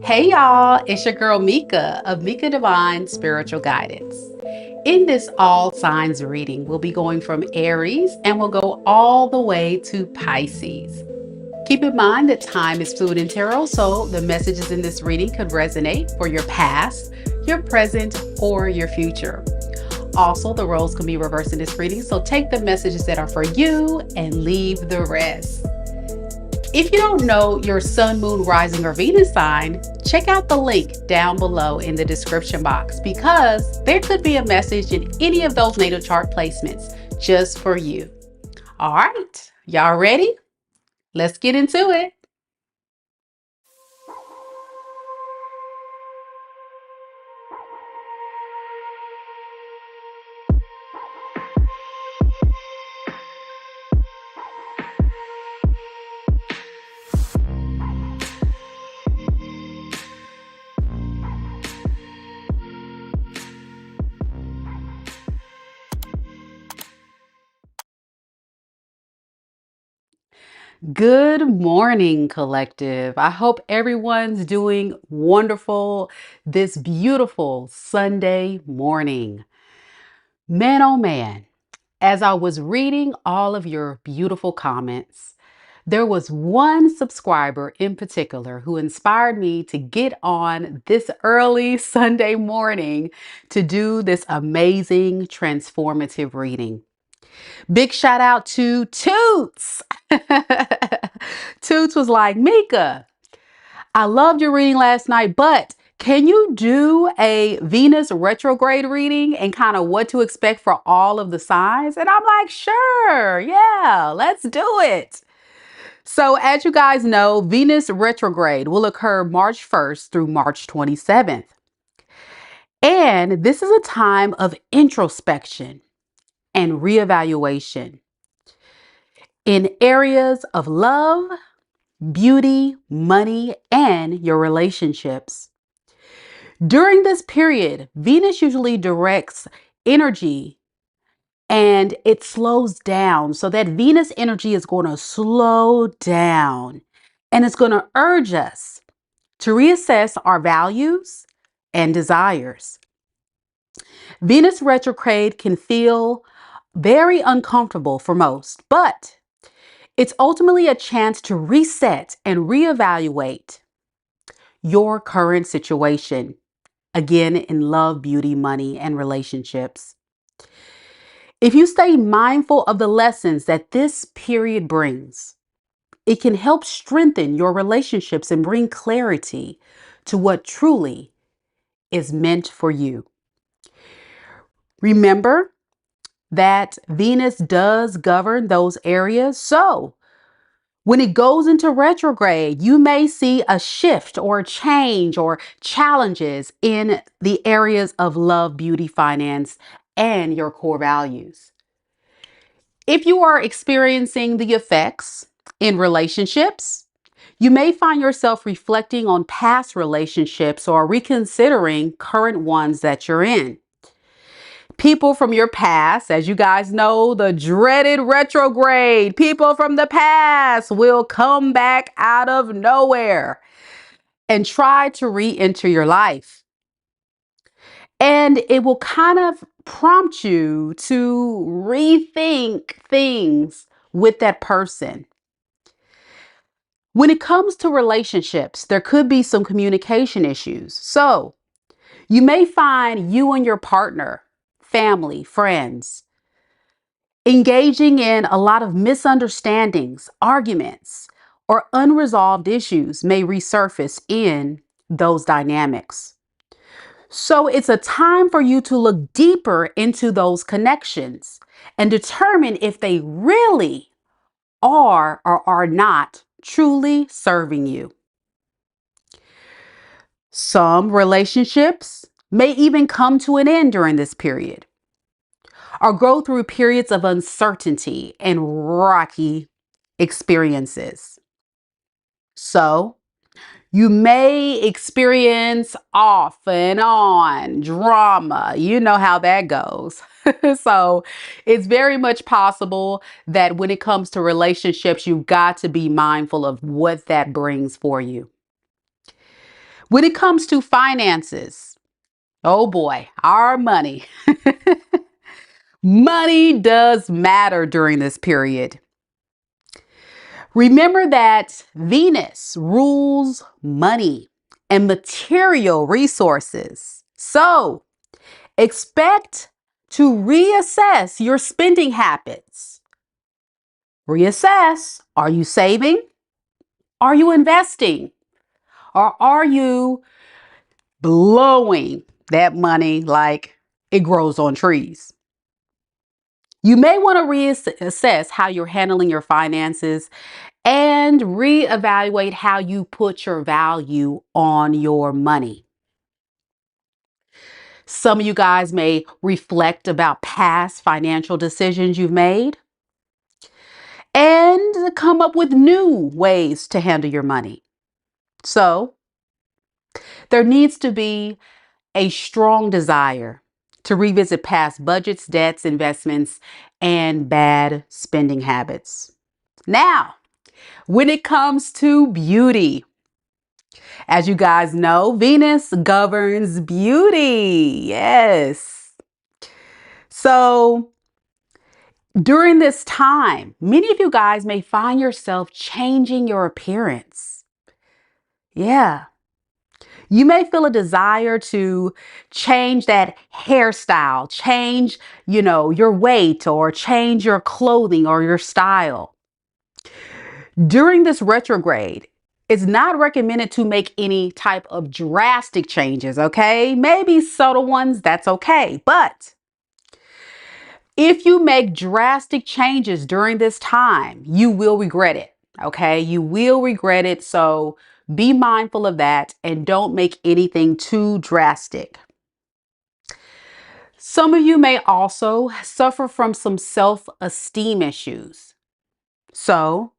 Hey y'all, it's your girl Mika of Mika Divine Spiritual Guidance. In this all signs reading, we'll be going from Aries and we'll go all the way to Pisces. Keep in mind that time is fluid in tarot, so the messages in this reading could resonate for your past, your present, or your future. Also, the roles can be reversed in this reading, so take the messages that are for you and leave the rest. If you don't know your sun, moon, rising, or Venus sign, check out the link down below in the description box because there could be a message in any of those natal chart placements just for you. All right, y'all ready? Let's get into it. Good morning, collective. I hope everyone's doing wonderful this beautiful Sunday morning. Man, oh man, as I was reading all of your beautiful comments, there was one subscriber in particular who inspired me to get on this early Sunday morning to do this amazing transformative reading. Big shout out to Toots. Toots was like, Mika, I loved your reading last night, but can you do a Venus retrograde reading and kind of what to expect for all of the signs? And I'm like, sure, yeah, let's do it. So as you guys know, Venus retrograde will occur March 1st through March 27th. And this is a time of introspection and reevaluation in areas of love, beauty, money, and your relationships. During this period, Venus usually directs energy and it slows down. So that Venus energy is going to slow down and it's going to urge us to reassess our values and desires. Venus retrograde can feel very uncomfortable for most, but it's ultimately a chance to reset and reevaluate your current situation. Again, in love, beauty, money, and relationships. If you stay mindful of the lessons that this period brings, it can help strengthen your relationships and bring clarity to what truly is meant for you. Remember that Venus does govern those areas. So when it goes into retrograde, you may see a shift or a change or challenges in the areas of love, beauty, finance, and your core values. If you are experiencing the effects in relationships, you may find yourself reflecting on past relationships or reconsidering current ones that you're in. People from your past, as you guys know, the dreaded retrograde, people from the past will come back out of nowhere and try to re-enter your life. And it will kind of prompt you to rethink things with that person. When it comes to relationships, there could be some communication issues. So you may find you and your partner, family, friends, engaging in a lot of misunderstandings, arguments, or unresolved issues may resurface in those dynamics. So it's a time for you to look deeper into those connections and determine if they really are or are not truly serving you. Some relationships may even come to an end during this period or go through periods of uncertainty and rocky experiences. So you may experience off and on drama. You know how that goes. So it's very much possible that when it comes to relationships, you've got to be mindful of what that brings for you. When it comes to finances, oh boy, our money. Money does matter during this period. Remember that Venus rules money and material resources. So expect to reassess your spending habits. Reassess. Are you saving? Are you investing? Or are you blowing that money like it grows on trees? You may want to reassess how you're handling your finances and reevaluate how you put your value on your money. Some of you guys may reflect about past financial decisions you've made and come up with new ways to handle your money. So there needs to be a strong desire to revisit past budgets, debts, investments, and bad spending habits. Now, when it comes to beauty, as you guys know, Venus governs beauty. Yes. So during this time, many of you guys may find yourself changing your appearance. Yeah. You may feel a desire to change that hairstyle, change, your weight, or change your clothing or your style. During this retrograde, it's not recommended to make any type of drastic changes, okay? Maybe subtle ones, that's okay. But if you make drastic changes during this time, you will regret it, okay? You will regret it. So be mindful of that and don't make anything too drastic. Some of you may also suffer from some self-esteem issues. So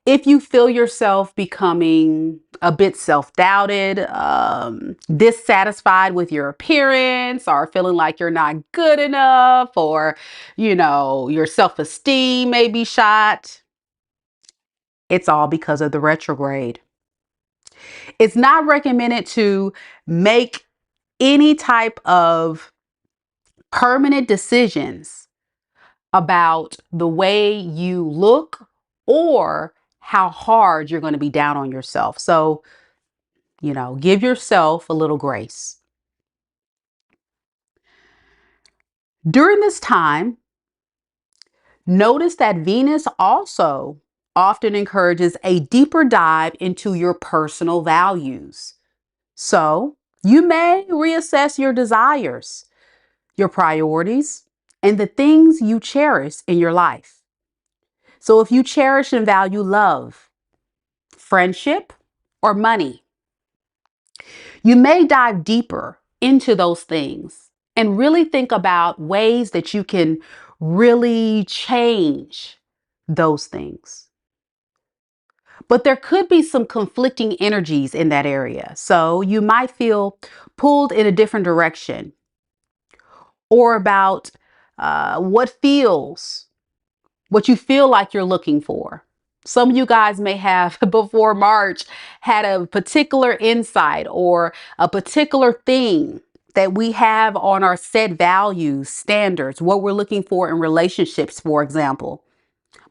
if you feel yourself becoming a bit self-doubted, dissatisfied with your appearance, or feeling like you're not good enough, or, your self-esteem may be shot, it's all because of the retrograde. It's not recommended to make any type of permanent decisions about the way you look or how hard you're going to be down on yourself. So, give yourself a little grace. During this time, notice that Venus also often encourages a deeper dive into your personal values. So, you may reassess your desires, your priorities, and the things you cherish in your life. So if you cherish and value love, friendship, or money, you may dive deeper into those things and really think about ways that you can really change those things. But there could be some conflicting energies in that area. So you might feel pulled in a different direction or about what you feel like you're looking for. Some of you guys may have before March had a particular insight or a particular thing that we have on our set values, standards, what we're looking for in relationships, for example.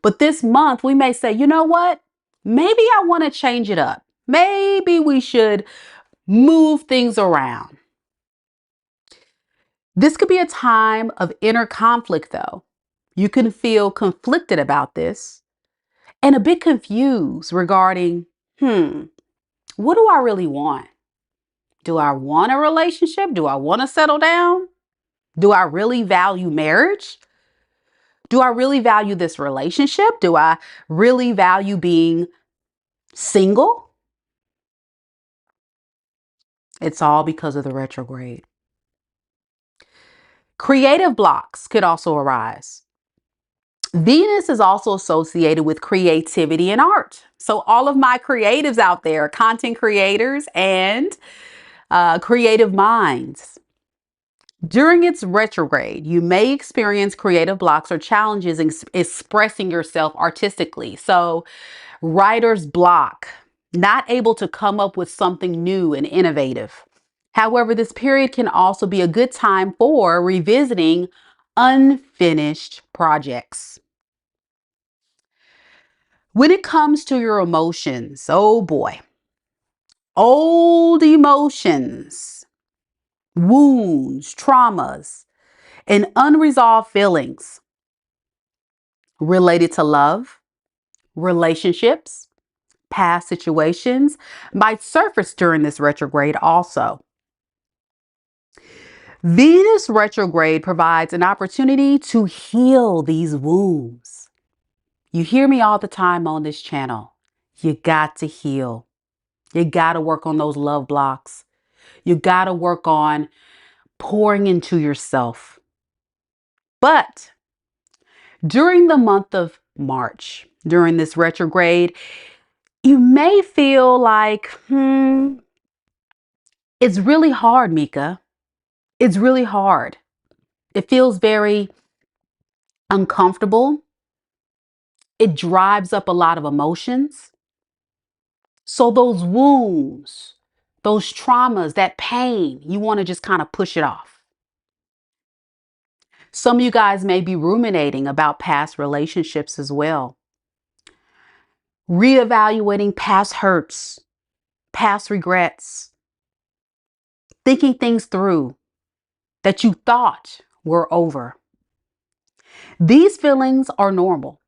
But this month we may say, you know what? Maybe I want to change it up. Maybe we should move things around. This could be a time of inner conflict, though. You can feel conflicted about this and a bit confused regarding, what do I really want? Do I want a relationship? Do I want to settle down? Do I really value marriage? Do I really value this relationship? Do I really value being single? It's all because of the retrograde. Creative blocks could also arise. Venus is also associated with creativity and art. So all of my creatives out there, content creators and creative minds. During its retrograde, you may experience creative blocks or challenges in expressing yourself artistically. So writer's block, not able to come up with something new and innovative. However, this period can also be a good time for revisiting unfinished projects. When it comes to your emotions, oh boy, old emotions, wounds, traumas, and unresolved feelings related to love, relationships, past situations might surface during this retrograde also. Venus retrograde provides an opportunity to heal these wounds. You hear me all the time on this channel. You got to heal. You got to work on those love blocks. You got to work on pouring into yourself. But during the month of March, during this retrograde, you may feel like, it's really hard, Mika. It's really hard. It feels very uncomfortable. It drives up a lot of emotions. So those wounds, those traumas, that pain, you want to just kind of push it off. Some of you guys may be ruminating about past relationships as well. Reevaluating past hurts, past regrets, thinking things through that you thought were over. These feelings are normal,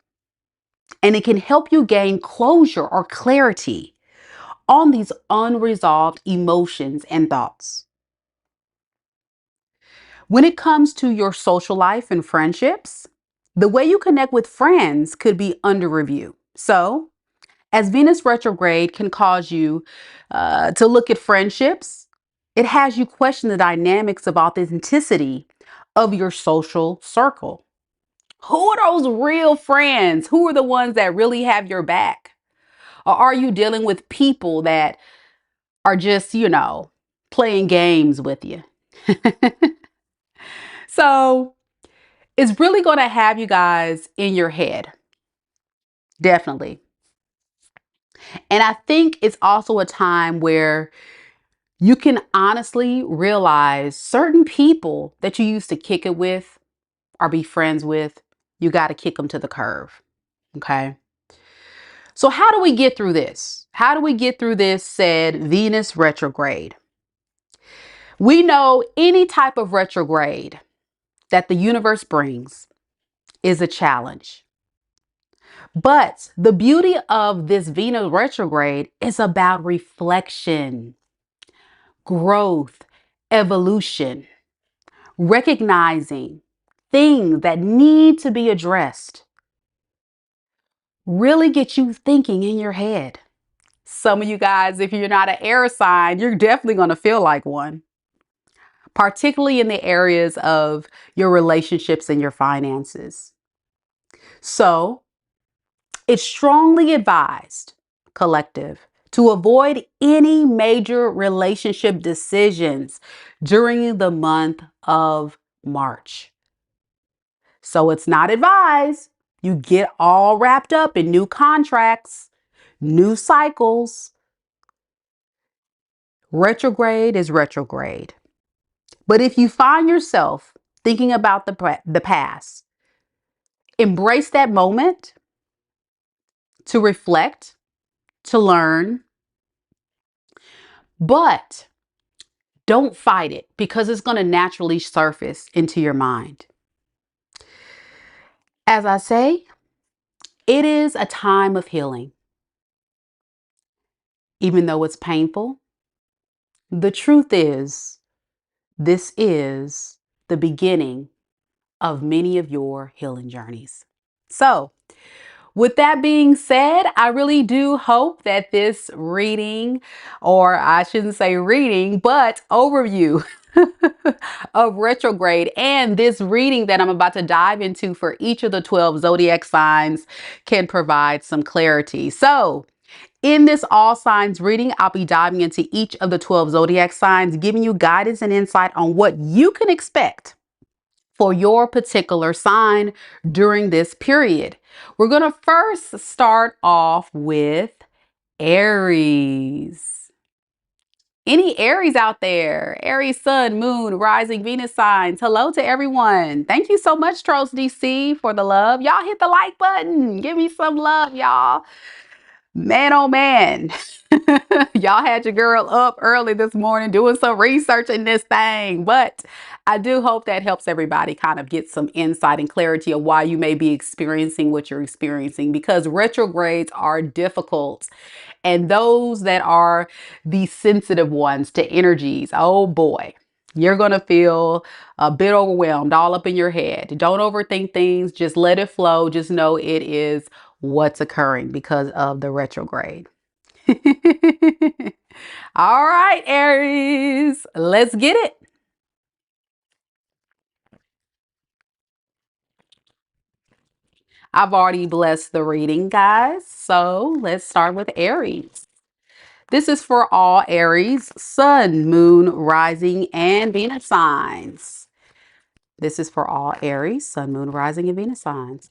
and it can help you gain closure or clarity on these unresolved emotions and thoughts. When it comes to your social life and friendships, the way you connect with friends could be under review. So, as Venus retrograde can cause you to look at friendships, it has you question the dynamics of authenticity of your social circle. Who are those real friends? Who are the ones that really have your back? Or are you dealing with people that are just, playing games with you? So it's really going to have you guys in your head. Definitely. And I think it's also a time where you can honestly realize certain people that you used to kick it with or be friends with, you got to kick them to the curb. Okay. So how do we get through this? How do we get through this said Venus retrograde? We know any type of retrograde that the universe brings is a challenge. But the beauty of this Venus retrograde is about reflection, growth, evolution, recognizing things that need to be addressed. Really get you thinking in your head. Some of you guys, if you're not an air sign, you're definitely going to feel like one, particularly in the areas of your relationships and your finances. So it's strongly advised, collective, to avoid any major relationship decisions during the month of March. So it's not advised you get all wrapped up in new contracts, new cycles. Retrograde is retrograde. But if you find yourself thinking about the past, embrace that moment to reflect, to learn, but don't fight it because it's going to naturally surface into your mind. As I say, it is a time of healing. Even though it's painful, the truth is, this is the beginning of many of your healing journeys. So, with that being said, I really do hope that this reading, or I shouldn't say reading, but overview of retrograde and this reading that I'm about to dive into for each of the 12 zodiac signs can provide some clarity. So, in this all signs reading, I'll be diving into each of the 12 zodiac signs, giving you guidance and insight on what you can expect for your particular sign during this period. We're going to first start off with Aries. Any Aries out there? Aries, Sun, Moon, Rising, Venus signs. Hello to everyone. Thank you so much, Trolls DC, for the love. Y'all hit the like button. Give me some love, y'all. Man, oh man. Y'all had your girl up early this morning doing some research in this thing. But I do hope that helps everybody kind of get some insight and clarity of why you may be experiencing what you're experiencing, because retrogrades are difficult. And those that are the sensitive ones to energies, oh boy, you're going to feel a bit overwhelmed, all up in your head. Don't overthink things. Just let it flow. Just know it is what's occurring because of the retrograde. All right, Aries, let's get it. I've already blessed the reading, guys. So let's start with Aries. This is for all Aries, Sun, Moon, Rising, and Venus signs. This is for all Aries, Sun, Moon, Rising, and Venus signs.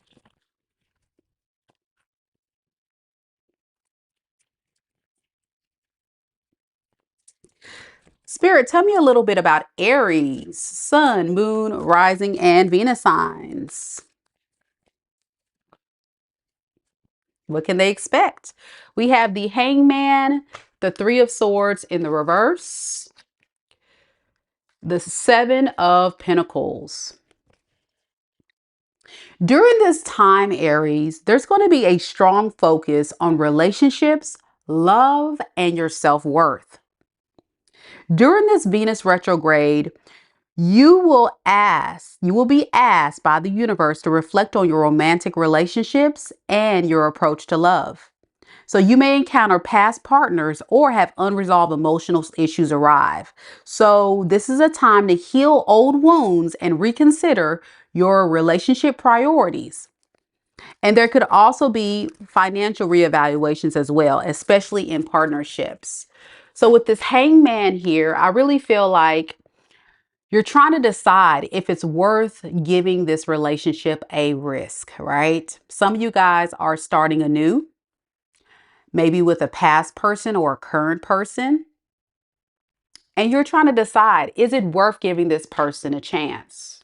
Spirit, tell me a little bit about Aries, Sun, Moon, Rising, and Venus signs. What can they expect? We have the Hangman, the Three of Swords in the reverse, the Seven of Pentacles. During this time, Aries, there's going to be a strong focus on relationships, love, and your self-worth. During this Venus retrograde, you will be asked by the universe to reflect on your romantic relationships and your approach to love. So you may encounter past partners or have unresolved emotional issues arrive. So this is a time to heal old wounds and reconsider your relationship priorities. And there could also be financial reevaluations as well, especially in partnerships. So with this hangman here, I really feel like you're trying to decide if it's worth giving this relationship a risk, right? Some of you guys are starting anew, maybe with a past person or a current person. And you're trying to decide, is it worth giving this person a chance?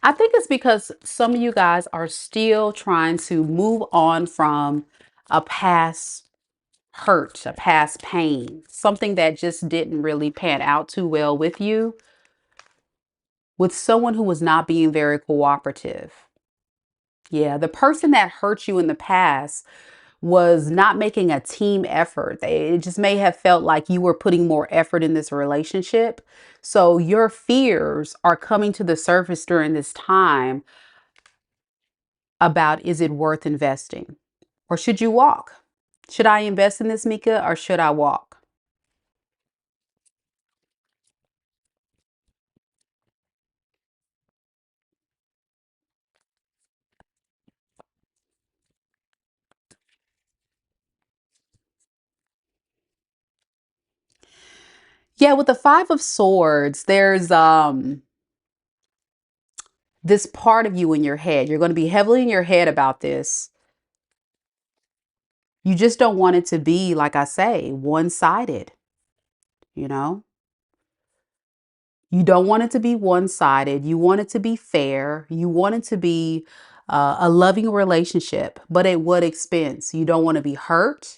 I think it's because some of you guys are still trying to move on from a past hurt, a past pain, something that just didn't really pan out too well with you, with someone who was not being very cooperative. Yeah, the person that hurt you in the past was not making a team effort. It just may have felt like you were putting more effort in this relationship. So your fears are coming to the surface during this time about, is it worth investing? Or should you walk? Should I invest in this, Mika, or should I walk? Yeah, with the Five of Swords, there's this part of you in your head. You're going to be heavily in your head about this. You just don't want it to be, like I say, one-sided, you know? You don't want it to be one-sided. You want it to be fair. You want it to be a loving relationship, but at what expense? You don't want to be hurt.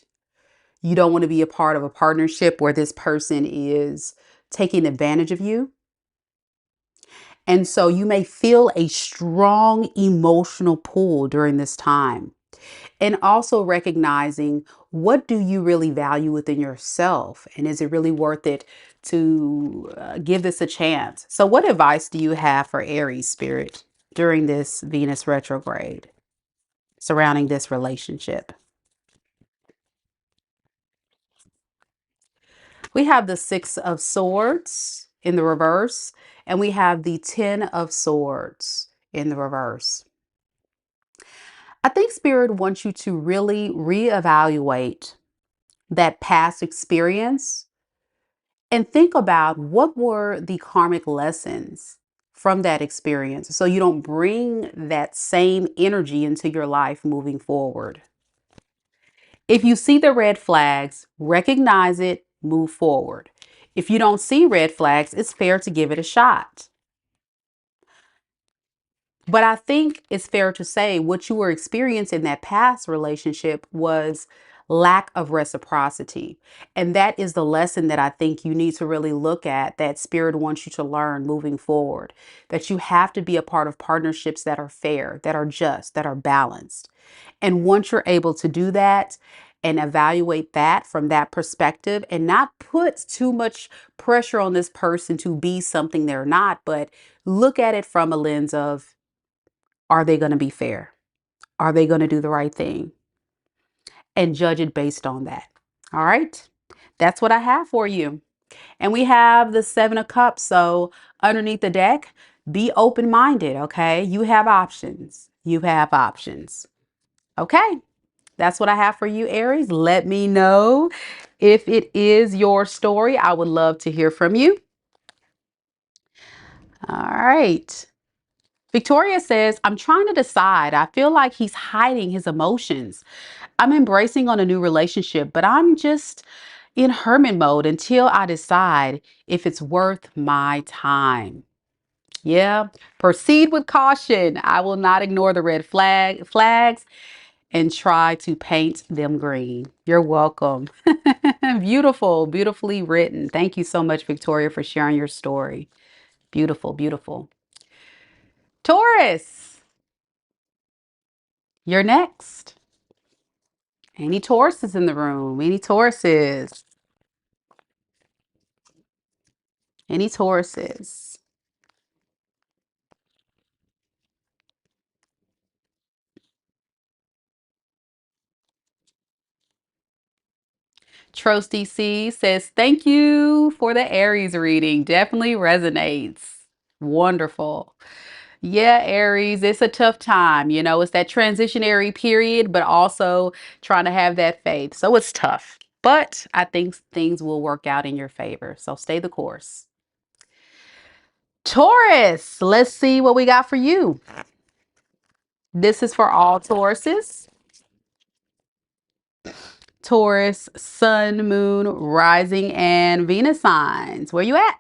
You don't want to be a part of a partnership where this person is taking advantage of you. And so you may feel a strong emotional pull during this time. And also recognizing, what do you really value within yourself? And is it really worth it to give this a chance? So what advice do you have for Aries spirit during this Venus retrograde surrounding this relationship? We have the Six of Swords in the reverse, and we have the Ten of Swords in the reverse. I think Spirit wants you to really reevaluate that past experience and think about, what were the karmic lessons from that experience so you don't bring that same energy into your life moving forward. If you see the red flags, recognize it, move forward. If you don't see red flags, it's fair to give it a shot. But I think it's fair to say what you were experiencing in that past relationship was lack of reciprocity. And that is the lesson that I think you need to really look at, that spirit wants you to learn moving forward, that you have to be a part of partnerships that are fair, that are just, that are balanced. And once you're able to do that and evaluate that from that perspective and not put too much pressure on this person to be something they're not, but look at it from a lens of, are they going to be fair? Are they going to do the right thing? And judge it based on that. All right. That's what I have for you. And we have the 7 of Cups. So underneath the deck, be open-minded. Okay. You have options. You have options. Okay. That's what I have for you, Aries. Let me know if it is your story. I would love to hear from you. All right. Victoria says, I'm trying to decide. I feel like he's hiding his emotions. I'm embracing on a new relationship, but I'm just in hermit mode until I decide if it's worth my time. Yeah, proceed with caution. I will not ignore the red flags and try to paint them green. You're welcome. Beautiful, beautifully written. Thank you so much, Victoria, for sharing your story. Beautiful, beautiful. Taurus, you're next. Any Tauruses in the room? Any Tauruses? Any Tauruses? Trost DC says, thank you for the Aries reading. Definitely resonates. Wonderful. Yeah, Aries, it's a tough time. You know, it's that transitionary period, but also trying to have that faith. So it's tough, but I think things will work out in your favor. So stay the course. Taurus, let's see what we got for you. This is for all Tauruses. Taurus, Sun, Moon, Rising, and Venus signs. Where you at?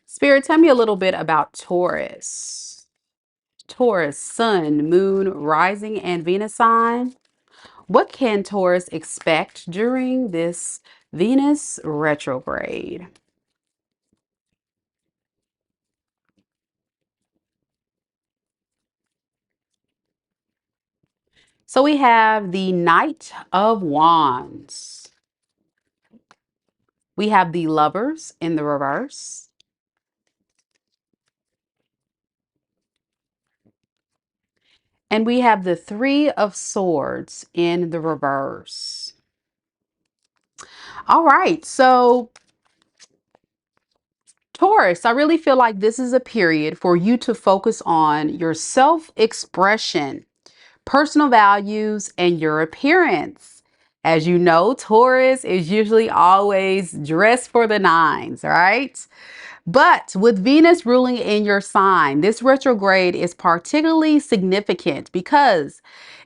Spirit, tell me a little bit about Taurus. Taurus, Sun, Moon, Rising, and Venus sign. What can Taurus expect during this Venus retrograde? So we have the Knight of Wands. We have the Lovers in the reverse. And we have the Three of Swords in the reverse. All right, so Taurus, I really feel like this is a period for you to focus on your self-expression, personal values, and your appearance. As you know, Taurus is usually always dressed for the nines, right? But with Venus ruling in your sign, this retrograde is particularly significant because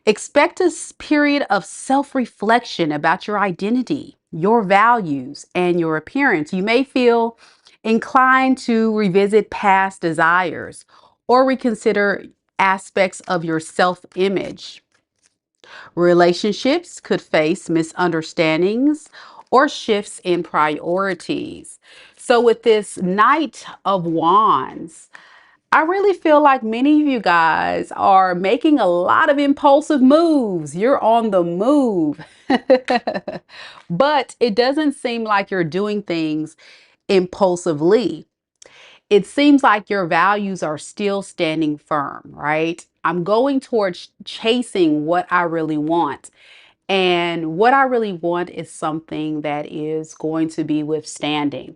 expect a period of self-reflection about your identity, your values, and your appearance. You may feel inclined to revisit past desires or reconsider aspects of your self-image. Relationships could face misunderstandings or shifts in priorities. So with this Knight of Wands, I really feel like many of you guys are making a lot of impulsive moves. You're on the move. But it doesn't seem like you're doing things impulsively. It seems like your values are still standing firm, right? I'm going towards chasing what I really want. And what I really want is something that is going to be withstanding.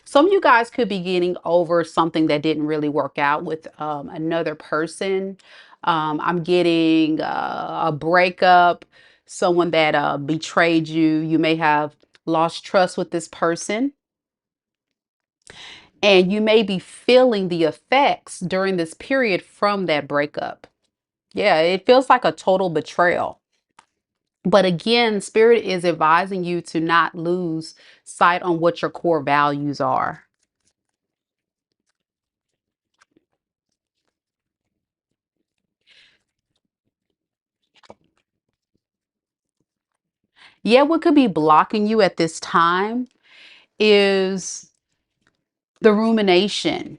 Some of you guys could be getting over something that didn't really work out with another person. I'm getting a breakup, someone that betrayed you. You may have lost trust with this person, and you may be feeling the effects during this period from that breakup. Yeah, it feels like a total betrayal. But again, Spirit is advising you to not lose sight on what your core values are. Yeah, what could be blocking you at this time is the rumination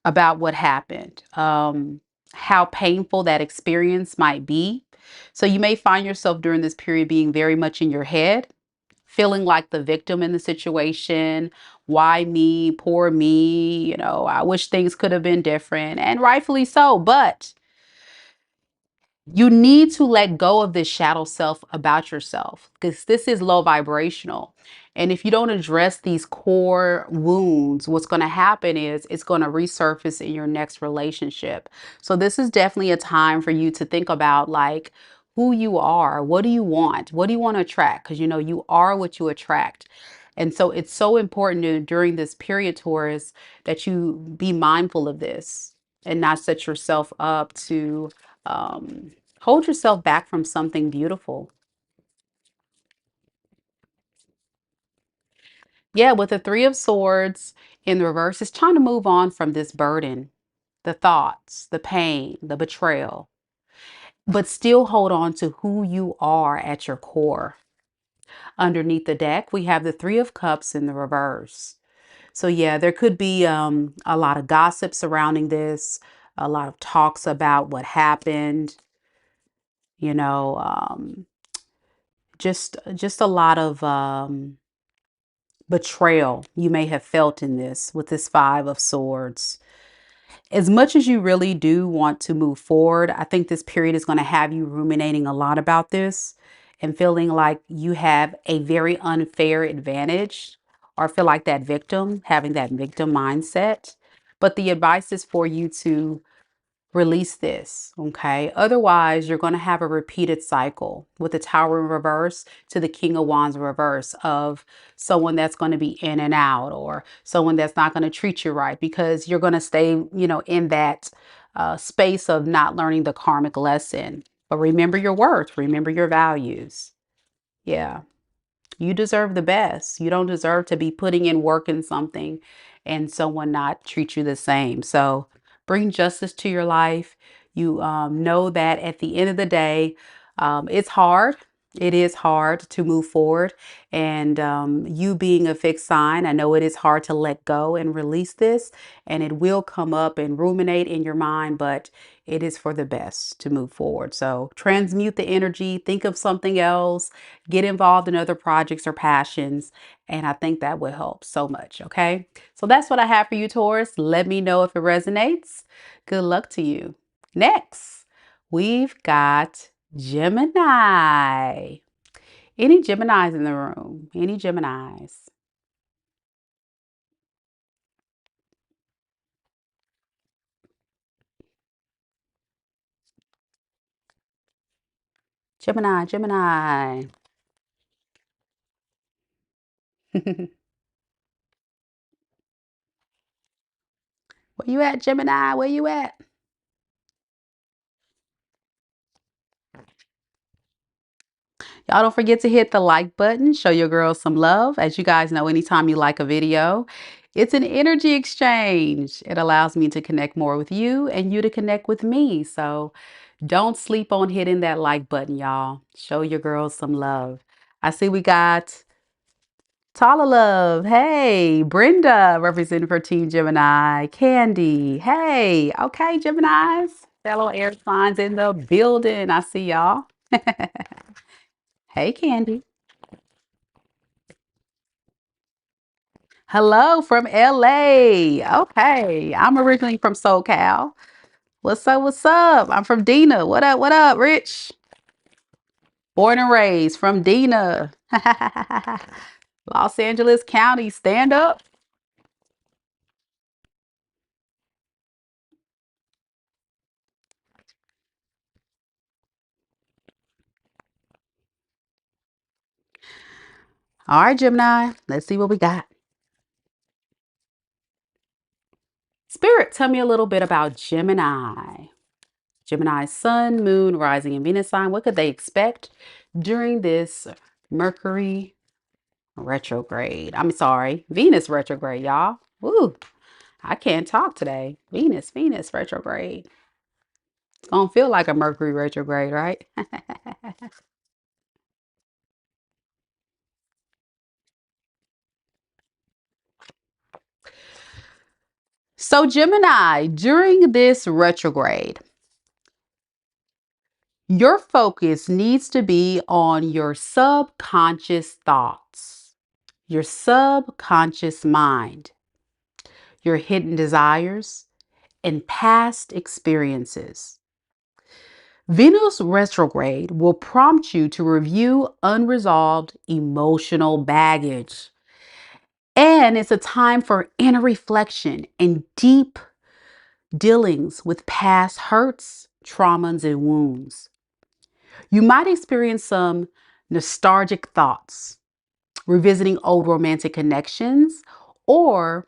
about what happened, how painful that experience might be. So you may find yourself during this period being very much in your head, feeling like the victim in the situation. Why me? Poor me. You know, I wish things could have been different, and rightfully so. But you need to let go of this shadow self about yourself because this is low vibrational. And if you don't address these core wounds, what's going to happen is it's going to resurface in your next relationship. So this is definitely a time for you to think about like who you are. What do you want? What do you want to attract? Because you know you are what you attract. And so it's so important during this period, Taurus, that you be mindful of this and not set yourself up to hold yourself back from something beautiful. Yeah, with the Three of Swords in the reverse, it's trying to move on from this burden, the thoughts, the pain, the betrayal, but still hold on to who you are at your core. Underneath the deck, we have the Three of Cups in the reverse. So yeah, there could be a lot of gossip surrounding this, a lot of talks about what happened, you know, just a lot of betrayal you may have felt in this with this Five of Swords. As much as you really do want to move forward, I think this period is going to have you ruminating a lot about this and feeling like you have a very unfair advantage or feel like that victim, having that victim mindset. But the advice is for you to release this, okay? Otherwise, you're going to have a repeated cycle with the Tower in reverse to the King of Wands in reverse of someone that's going to be in and out or someone that's not going to treat you right because you're going to stay, you know, in that space of not learning the karmic lesson. But remember your worth, remember your values. Yeah. You deserve the best. You don't deserve to be putting in work in something and someone not treat you the same. So bring justice to your life. You know that at the end of the day, it's hard. It is hard to move forward. And you being a fixed sign, I know it is hard to let go and release this. And it will come up and ruminate in your mind, but it is for the best to move forward. So transmute the energy, think of something else, get involved in other projects or passions. And I think that will help so much. Okay. So that's what I have for you, Taurus. Let me know if it resonates. Good luck to you. Next, we've got Gemini. Any Geminis in the room? Any Geminis? Gemini, Gemini. Where you at, Gemini? Where you at? Y'all don't forget to hit the like button, show your girls some love. As you guys know, anytime you like a video, it's an energy exchange. It allows me to connect more with you and you to connect with me. So don't sleep on hitting that like button, y'all. Show your girls some love. I see we got Tala Love. Hey, Brenda representing for Team Gemini. Candy. Hey, okay, Geminis. Fellow air signs in the building. I see y'all. Hey, Candy. Hello from LA. Okay. I'm originally from SoCal. What's up? What's up? I'm from Dina. What up? What up, Rich? Born and raised from Dina. Los Angeles County. Stand up. All right, Gemini. Let's see what we got. Spirit, tell me a little bit about Gemini. Gemini's sun, moon, rising, and Venus sign. What could they expect during this Mercury retrograde? I'm sorry, Venus retrograde, y'all. Woo, I can't talk today. Venus retrograde. It's gonna feel like a Mercury retrograde, right? So, Gemini, during this retrograde, your focus needs to be on your subconscious thoughts, your subconscious mind, your hidden desires, and past experiences. Venus retrograde will prompt you to review unresolved emotional baggage. And it's a time for inner reflection and deep dealings with past hurts, traumas, and wounds. You might experience some nostalgic thoughts, revisiting old romantic connections, or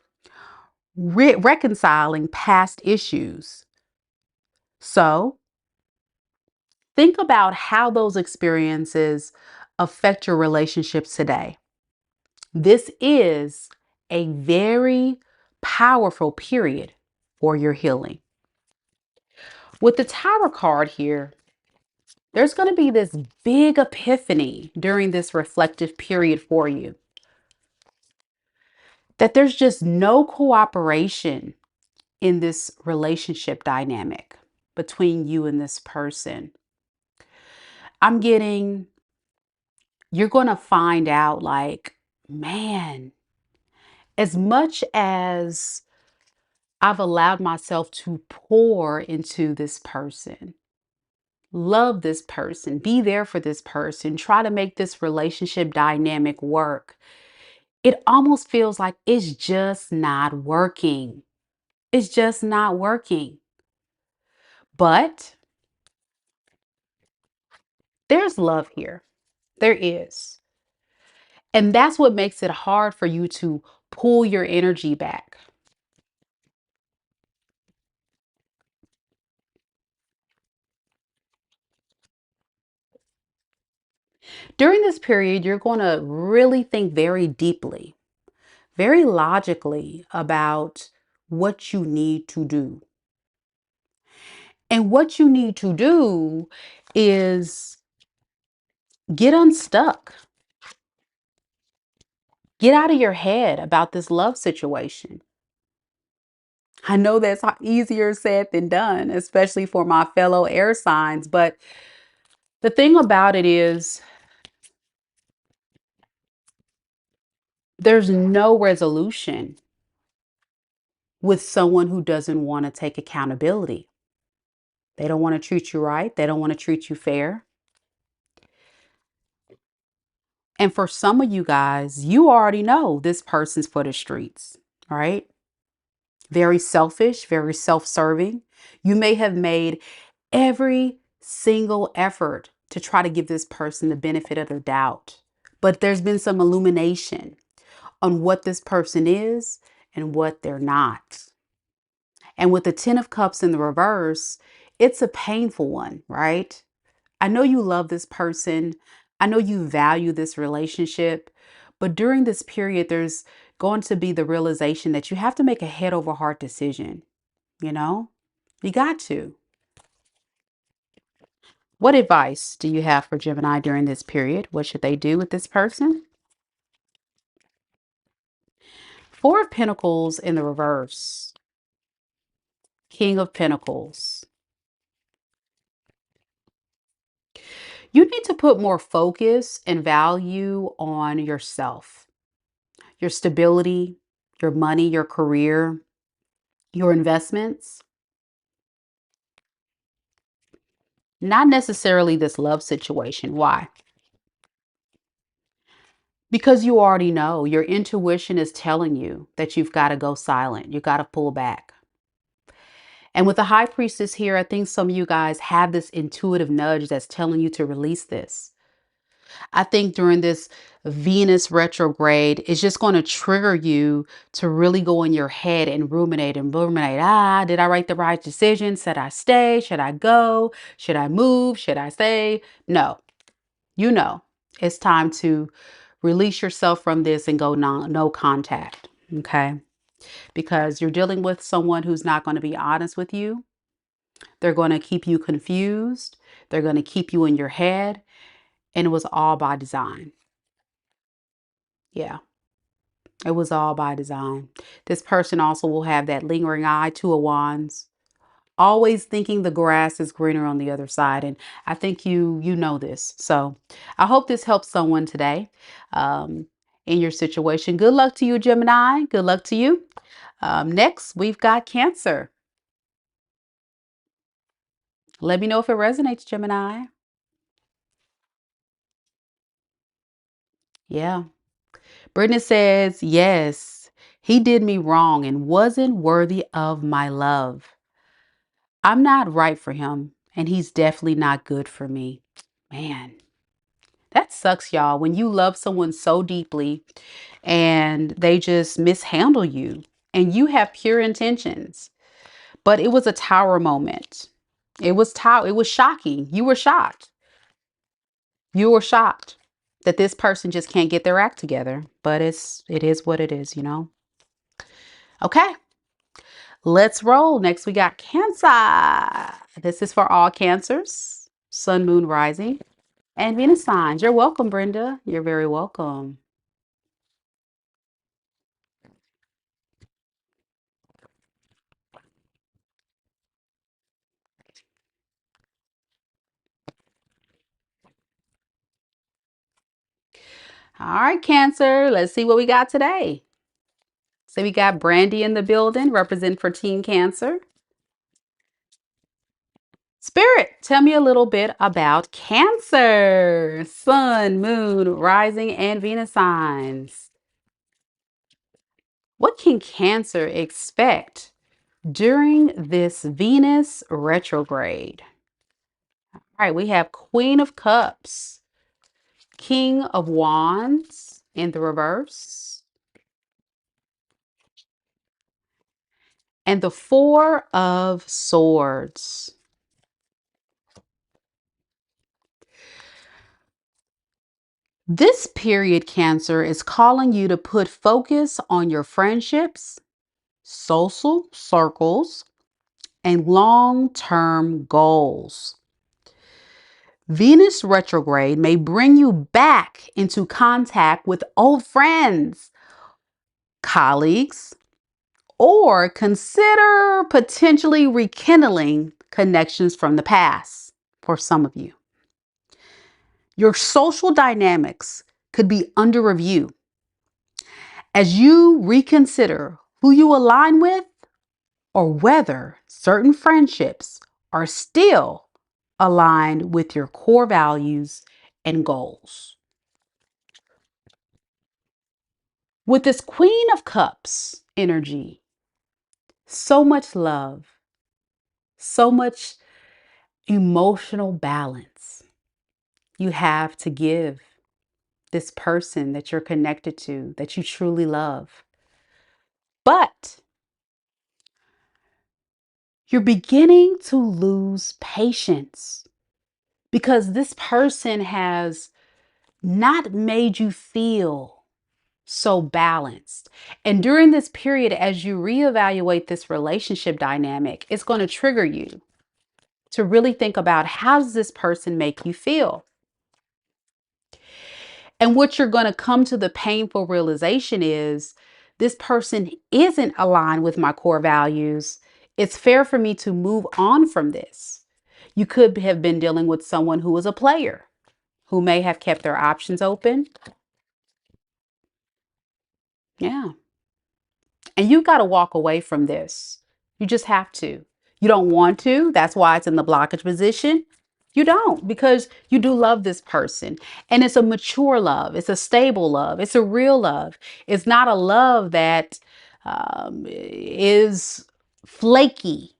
reconciling past issues. So, think about how those experiences affect your relationships today. This is a very powerful period for your healing. With the Tower card here, there's going to be this big epiphany during this reflective period for you. That there's just no cooperation in this relationship dynamic between you and this person. I'm getting, you're going to find out like, man, as much as I've allowed myself to pour into this person, love this person, be there for this person, try to make this relationship dynamic work, it almost feels like it's just not working. It's just not working. But there's love here. There is. And that's what makes it hard for you to pull your energy back. During this period, you're going to really think very deeply, very logically about what you need to do. And what you need to do is get unstuck. Get out of your head about this love situation. I know that's easier said than done, especially for my fellow air signs. But the thing about it is, there's no resolution with someone who doesn't want to take accountability. They don't want to treat you right. They don't want to treat you fair. And for some of you guys, you already know this person's for the streets, right? Very selfish, very self serving. You may have made every single effort to try to give this person the benefit of the doubt, but there's been some illumination on what this person is and what they're not. And with the 10 of Cups in the reverse, it's a painful one, right? I know you love this person. I know you value this relationship. But during this period, there's going to be the realization that you have to make a head over heart decision. You know, you got to. What advice do you have for Gemini during this period? What should they do with this person? Four of Pentacles in the reverse. King of Pentacles. You need to put more focus and value on yourself, your stability, your money, your career, your investments. Not necessarily this love situation. Why? Because you already know your intuition is telling you that you've got to go silent. You got to pull back. And with the high priestess here, I think some of you guys have this intuitive nudge that's telling you to release this. I think during this Venus retrograde, it's just going to trigger you to really go in your head and ruminate and ruminate. Did I make the right decision? Should I stay? Should I go? Should I move? Should I stay? No, you know, it's time to release yourself from this and go no contact. Okay. Because you're dealing with someone who's not going to be honest with you. They're going to keep you confused. They're going to keep you in your head. And it was all by design. Yeah, it was all by design. This person also will have that lingering eye, Two of Wands, always thinking the grass is greener on the other side. And I think you know this. So I hope this helps someone today in your situation. Good luck to you, Gemini. Good luck to you. Next, we've got Cancer. Let me know if it resonates, Gemini. Yeah. Brittany says, yes, he did me wrong and wasn't worthy of my love. I'm not right for him, and he's definitely not good for me. Man, that sucks, y'all. When you love someone so deeply and they just mishandle you and you have pure intentions. But it was a tower moment. It was shocking. You were shocked. You were shocked that this person just can't get their act together. But it is what it is, you know? Okay. Let's roll. Next, we got Cancer. This is for all Cancers, Sun, Moon, Rising, and Venus signs. You're welcome, Brenda. You're very welcome. All right, Cancer. Let's see what we got today. So we got Brandy in the building, represent for Team Cancer. Spirit, tell me a little bit about Cancer, Sun, Moon, Rising, and Venus signs. What can Cancer expect during this Venus retrograde? All right, we have Queen of Cups, King of Wands in the reverse, and the Four of Swords. This period, Cancer, is calling you to put focus on your friendships, social circles, and long-term goals. Venus retrograde may bring you back into contact with old friends, colleagues, or consider potentially rekindling connections from the past for some of you. Your social dynamics could be under review as you reconsider who you align with or whether certain friendships are still aligned with your core values and goals. With this Queen of Cups energy, so much love, so much emotional balance you have to give this person that you're connected to, that you truly love. But you're beginning to lose patience because this person has not made you feel so balanced. And during this period, as you reevaluate this relationship dynamic, it's going to trigger you to really think about, how does this person make you feel? And what you're going to come to the painful realization is, this person isn't aligned with my core values. It's fair for me to move on from this. You could have been dealing with someone who was a player, who may have kept their options open. Yeah. And you've got to walk away from this. You just have to. You don't want to. That's why it's in the blockage position. You don't, because you do love this person. And it's a mature love. It's a stable love. It's a real love. It's not a love that is flaky.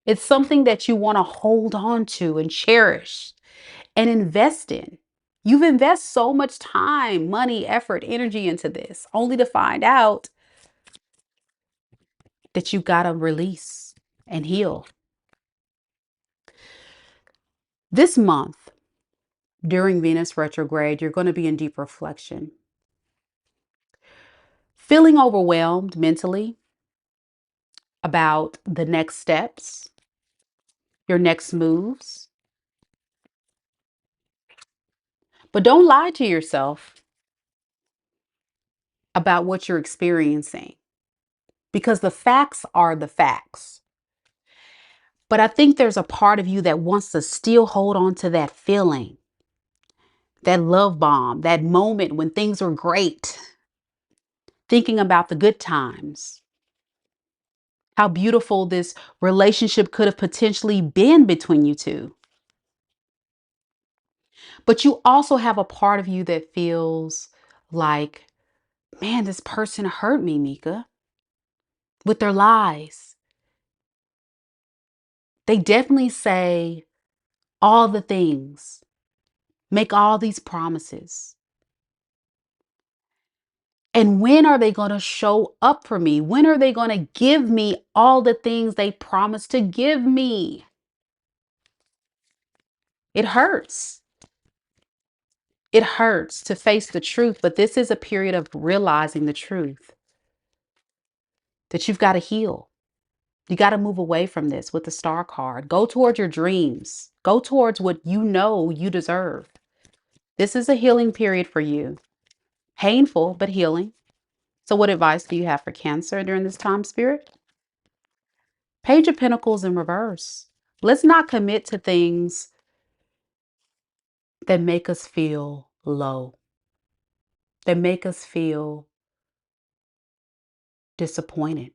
It's something that you want to hold on to and cherish and invest in. You've invested so much time, money, effort, energy into this, only to find out that you got to release and heal. This month, during Venus retrograde, you're going to be in deep reflection, feeling overwhelmed mentally about the next steps, your next moves. But don't lie to yourself about what you're experiencing, because the facts are the facts. But I think there's a part of you that wants to still hold on to that feeling, that love bomb, that moment when things were great, thinking about the good times, how beautiful this relationship could have potentially been between you two. But you also have a part of you that feels like, man, this person hurt me, Mika, with their lies. They definitely say all the things, make all these promises. And when are they going to show up for me? When are they going to give me all the things they promised to give me? It hurts. It hurts to face the truth, but this is a period of realizing the truth, that you've got to heal. You got to move away from this with the star card. Go towards your dreams. Go towards what you know you deserve. This is a healing period for you. Painful, but healing. So what advice do you have for Cancer during this time, Spirit? Page of Pentacles in reverse. Let's not commit to things that make us feel low, that make us feel disappointed.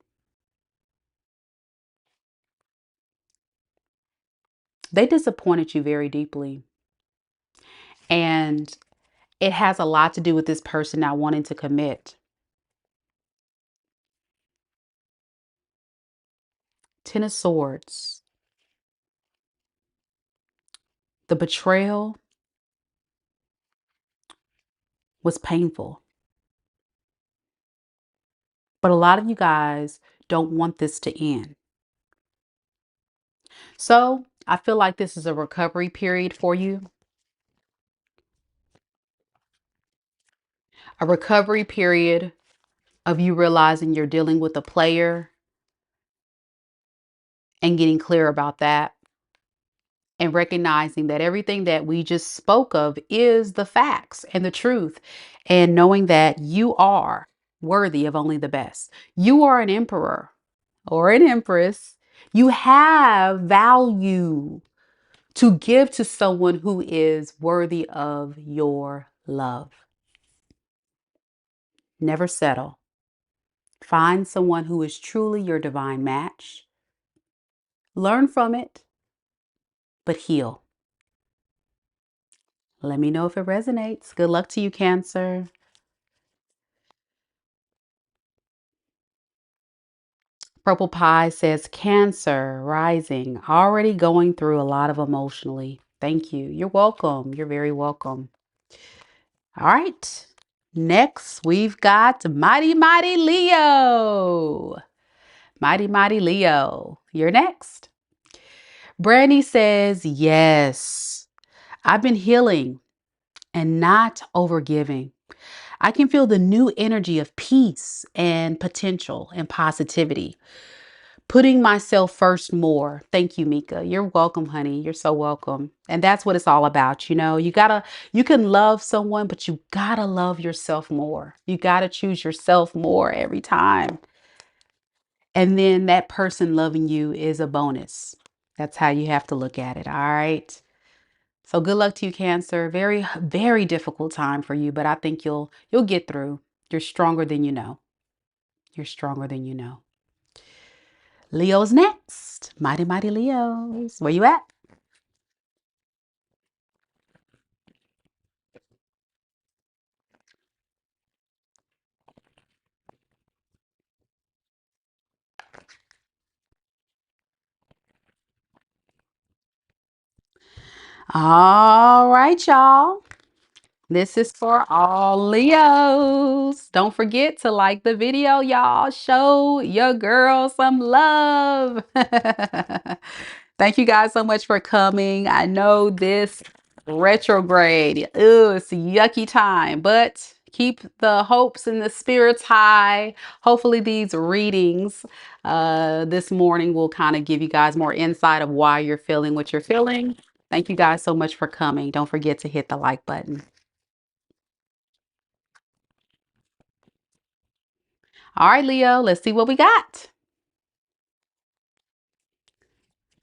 They disappointed you very deeply. And it has a lot to do with this person not wanting to commit. Ten of Swords. The betrayal was painful. But a lot of you guys don't want this to end. So I feel like this is a recovery period for you. A recovery period of you realizing you're dealing with a player and getting clear about that. And recognizing that everything that we just spoke of is the facts and the truth. And knowing that you are worthy of only the best. You are an emperor or an empress. You have value to give to someone who is worthy of your love. Never settle. Find someone who is truly your divine match. Learn from it, but heal. Let me know if it resonates. Good luck to you, Cancer. Purple Pie says, Cancer, rising, already going through a lot of emotionally. Thank you. You're welcome. You're very welcome. All right. Next, we've got Mighty Mighty Leo. Mighty Mighty Leo. You're next. Brandy says, yes, I've been healing and not overgiving. I can feel the new energy of peace and potential and positivity. Putting myself first more. Thank you, Mika. You're welcome, honey. You're so welcome. And that's what it's all about. You know, you can love someone, but you gotta love yourself more. You gotta choose yourself more every time. And then that person loving you is a bonus. That's how you have to look at it. All right. So good luck to you, Cancer. Very, very difficult time for you, but I think you'll get through. You're stronger than you know. You're stronger than you know. Leo's next. Mighty, mighty Leos. Where you at? All right, y'all. This is for all Leos. Don't forget to like the video, y'all. Show your girl some love. Thank you guys so much for coming. I know this retrograde, it's a yucky time, but keep the hopes and the spirits high. Hopefully these readings this morning will kind of give you guys more insight of why you're feeling what you're feeling. Thank you guys so much for coming. Don't forget to hit the like button. All right, Leo, let's see what we got.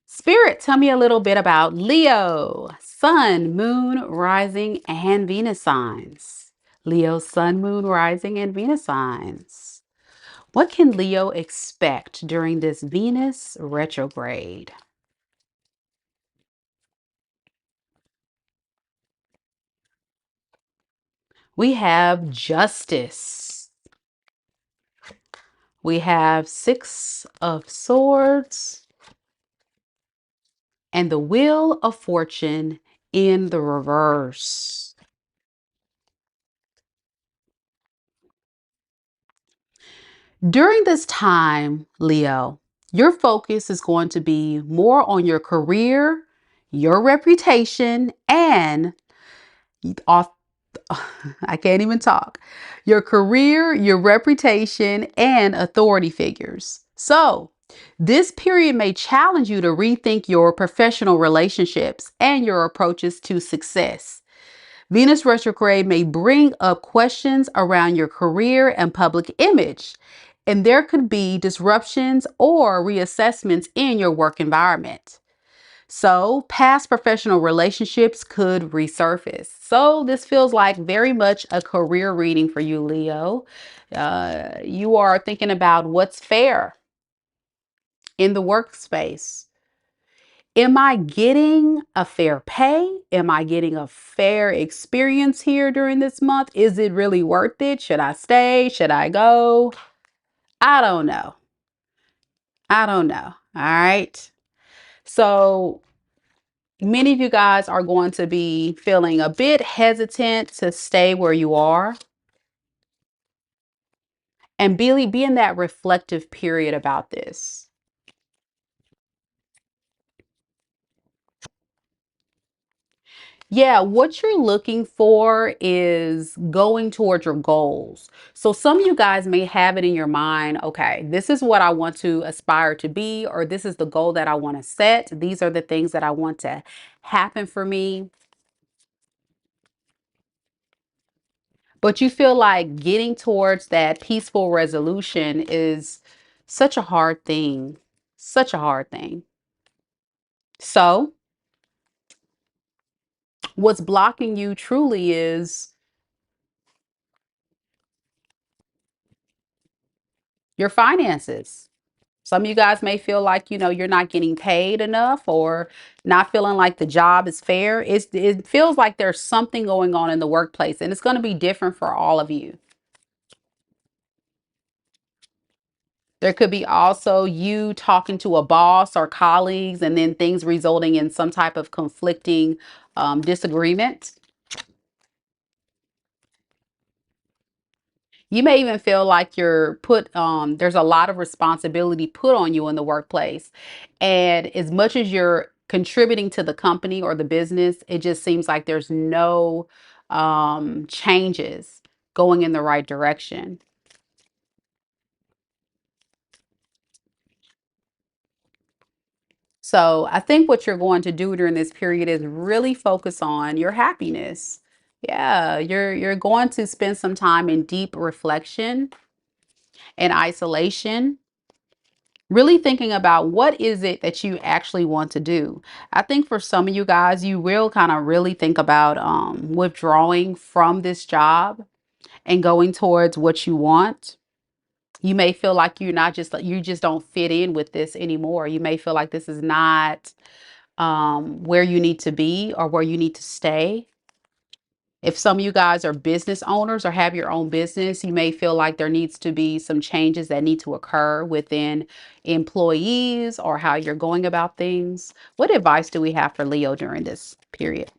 Spirit, tell me a little bit about Leo, Sun, Moon, Rising, and Venus signs. Leo, Sun, Moon, Rising, and Venus signs. What can Leo expect during this Venus retrograde? We have Justice. We have Six of Swords and the Wheel of Fortune in the reverse. During this time, Leo, your focus is going to be more on your career, your reputation, and off I can't even talk. Your career, your reputation, and authority figures. So, this period may challenge you to rethink your professional relationships and your approaches to success. Venus retrograde may bring up questions around your career and public image, and there could be disruptions or reassessments in your work environment. So, past professional relationships could resurface. So, this feels like very much a career reading for you, Leo. You are thinking about what's fair in the workspace. Am I getting a fair pay? Am I getting a fair experience here during this month? Is it really worth it? Should I stay? Should I go? I don't know. I don't know. All right. So many of you guys are going to be feeling a bit hesitant to stay where you are and really be in that reflective period about this. Yeah, what you're looking for is going towards your goals. So some of you guys may have it in your mind, okay, this is what I want to aspire to be, or this is the goal that I want to set. These are the things that I want to happen for me. But you feel like getting towards that peaceful resolution is such a hard thing, such a hard thing. So what's blocking you truly is your finances. Some of you guys may feel like, you're not getting paid enough or not feeling like the job is fair. It feels like there's something going on in the workplace, and it's going to be different for all of you. There could be also you talking to a boss or colleagues and then things resulting in some type of conflicting disagreement. You may even feel like there's a lot of responsibility put on you in the workplace. And as much as you're contributing to the company or the business, it just seems like there's no changes going in the right direction. So I think what you're going to do during this period is really focus on your happiness. Yeah, you're going to spend some time in deep reflection and isolation, really thinking about what is it that you actually want to do. I think for some of you guys, you will kind of really think about withdrawing from this job and going towards what you want. You may feel like you just don't fit in with this anymore. You may feel like this is not where you need to be or where you need to stay. If some of you guys are business owners or have your own business, you may feel like there needs to be some changes that need to occur within employees or how you're going about things. What advice do we have for Leo during this period?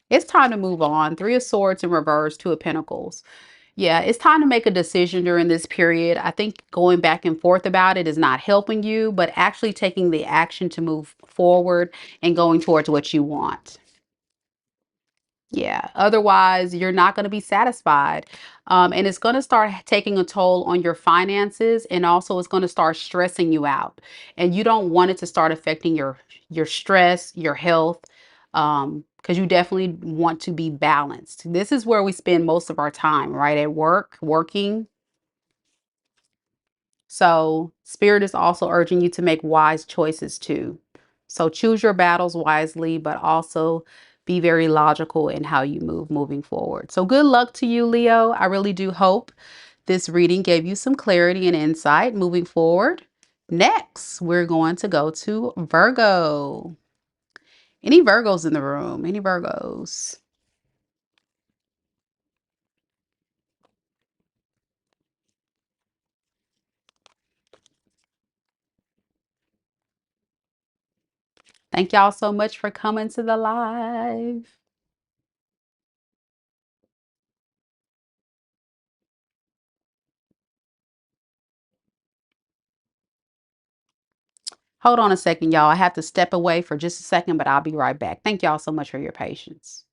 It's time to move on. Three of Swords in reverse, Two of Pentacles. Yeah, it's time to make a decision during this period. I think going back and forth about it is not helping you, but actually taking the action to move forward and going towards what you want. Yeah, otherwise you're not going to be satisfied. And it's going to start taking a toll on your finances, and also it's going to start stressing you out. And you don't want it to start affecting your stress, your health, because you definitely want to be balanced. This is where we spend most of our time, right? At work, working. So, Spirit is also urging you to make wise choices too. So, choose your battles wisely, but also be very logical in how you moving forward. So, good luck to you, Leo. I really do hope this reading gave you some clarity and insight moving forward. Next, we're going to go to Virgo. Any Virgos in the room? Any Virgos? Thank y'all so much for coming to the live. Hold on a second, y'all. I have to step away for just a second, but I'll be right back. Thank y'all so much for your patience.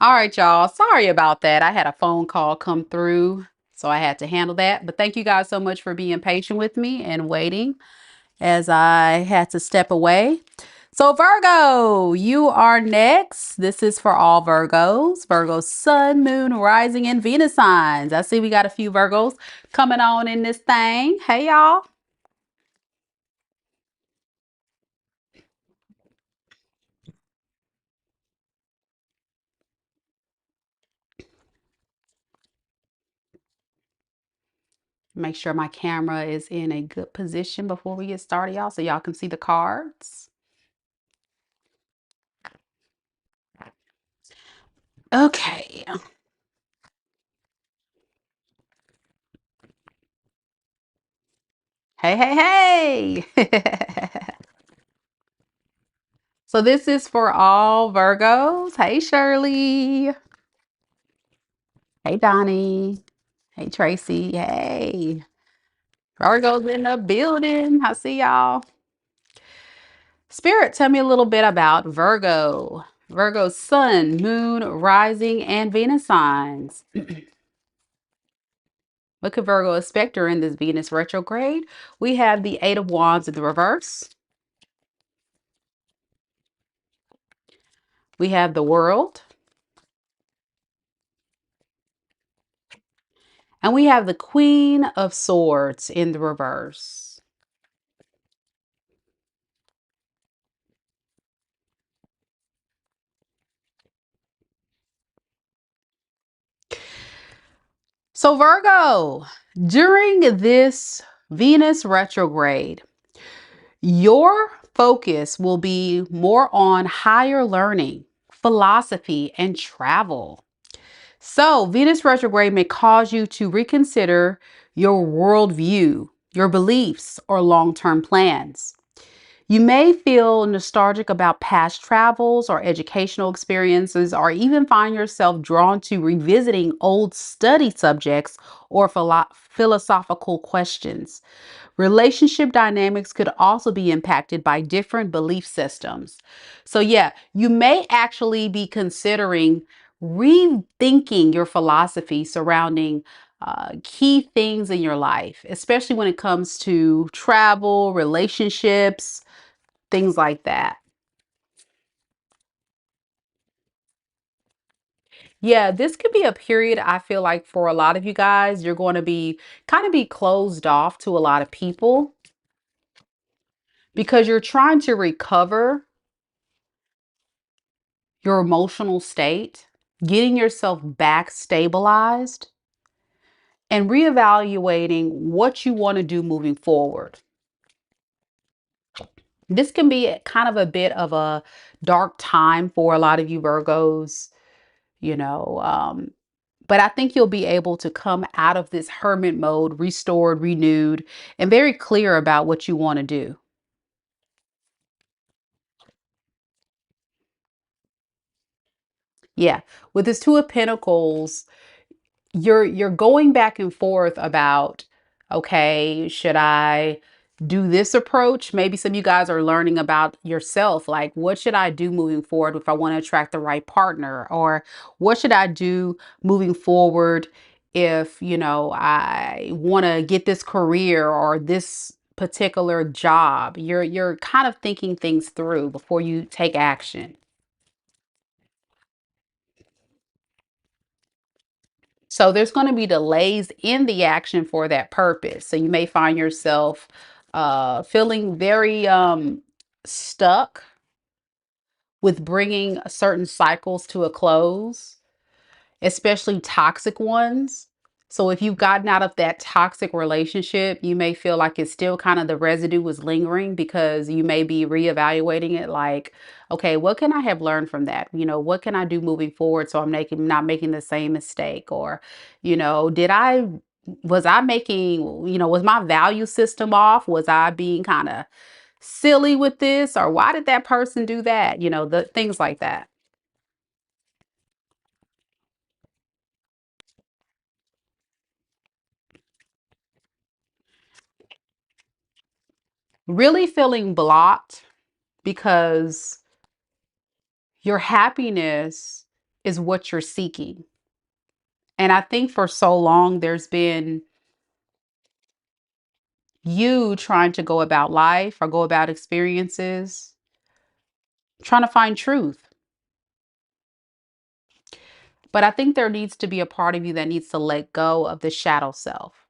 All right, y'all. Sorry about that. I had a phone call come through, so I had to handle that. But thank you guys so much for being patient with me and waiting as I had to step away. So Virgo, you are next. This is for all Virgos. Virgo sun, moon, rising, and Venus signs. I see we got a few Virgos coming on in this thing. Hey, y'all. Make sure my camera is in a good position before we get started, y'all, so y'all can see the cards. Okay. Hey, hey, hey. So this is for all Virgos. Hey, Shirley. Hey, Donnie. Hey, Tracy. Hey. Virgos in the building. I see y'all. Spirit, tell me a little bit about Virgo. Virgo's sun, moon, rising, and Venus signs. What could Virgo expect during this Venus retrograde? We have the Eight of Wands in the reverse. We have the World. And we have the Queen of Swords in the reverse. So Virgo, during this Venus retrograde, your focus will be more on higher learning, philosophy, and travel. So Venus retrograde may cause you to reconsider your worldview, your beliefs, or long-term plans. You may feel nostalgic about past travels or educational experiences, or even find yourself drawn to revisiting old study subjects or philosophical questions. Relationship dynamics could also be impacted by different belief systems. So, yeah, you may actually be considering rethinking your philosophy surrounding key things in your life, especially when it comes to travel, relationships, things like that. Yeah, this could be a period I feel like for a lot of you guys, you're going to be kind of be closed off to a lot of people because you're trying to recover your emotional state, getting yourself back stabilized, and reevaluating what you want to do moving forward. This can be kind of a bit of a dark time for a lot of you Virgos, you know. But I think you'll be able to come out of this hermit mode restored, renewed, and very clear about what you want to do. Yeah, with this Two of Pentacles, you're going back and forth about, okay, should I do this approach? Maybe some of you guys are learning about yourself, like what should I do moving forward if I want to attract the right partner, or what should I do moving forward if, I want to get this career or this particular job. You're kind of thinking things through before you take action. So there's going to be delays in the action for that purpose. So you may find yourself feeling very stuck with bringing certain cycles to a close, especially toxic ones. So if you've gotten out of that toxic relationship, you may feel like it's still kind of the residue was lingering because you may be reevaluating it like, okay, what can I have learned from that? What can I do moving forward so I'm not making the same mistake? Or, was I making, was my value system off? Was I being kind of silly with this? Or why did that person do that? The things like that. Really feeling blocked because your happiness is what you're seeking. And I think for so long, there's been you trying to go about life or go about experiences, trying to find truth. But I think there needs to be a part of you that needs to let go of the shadow self,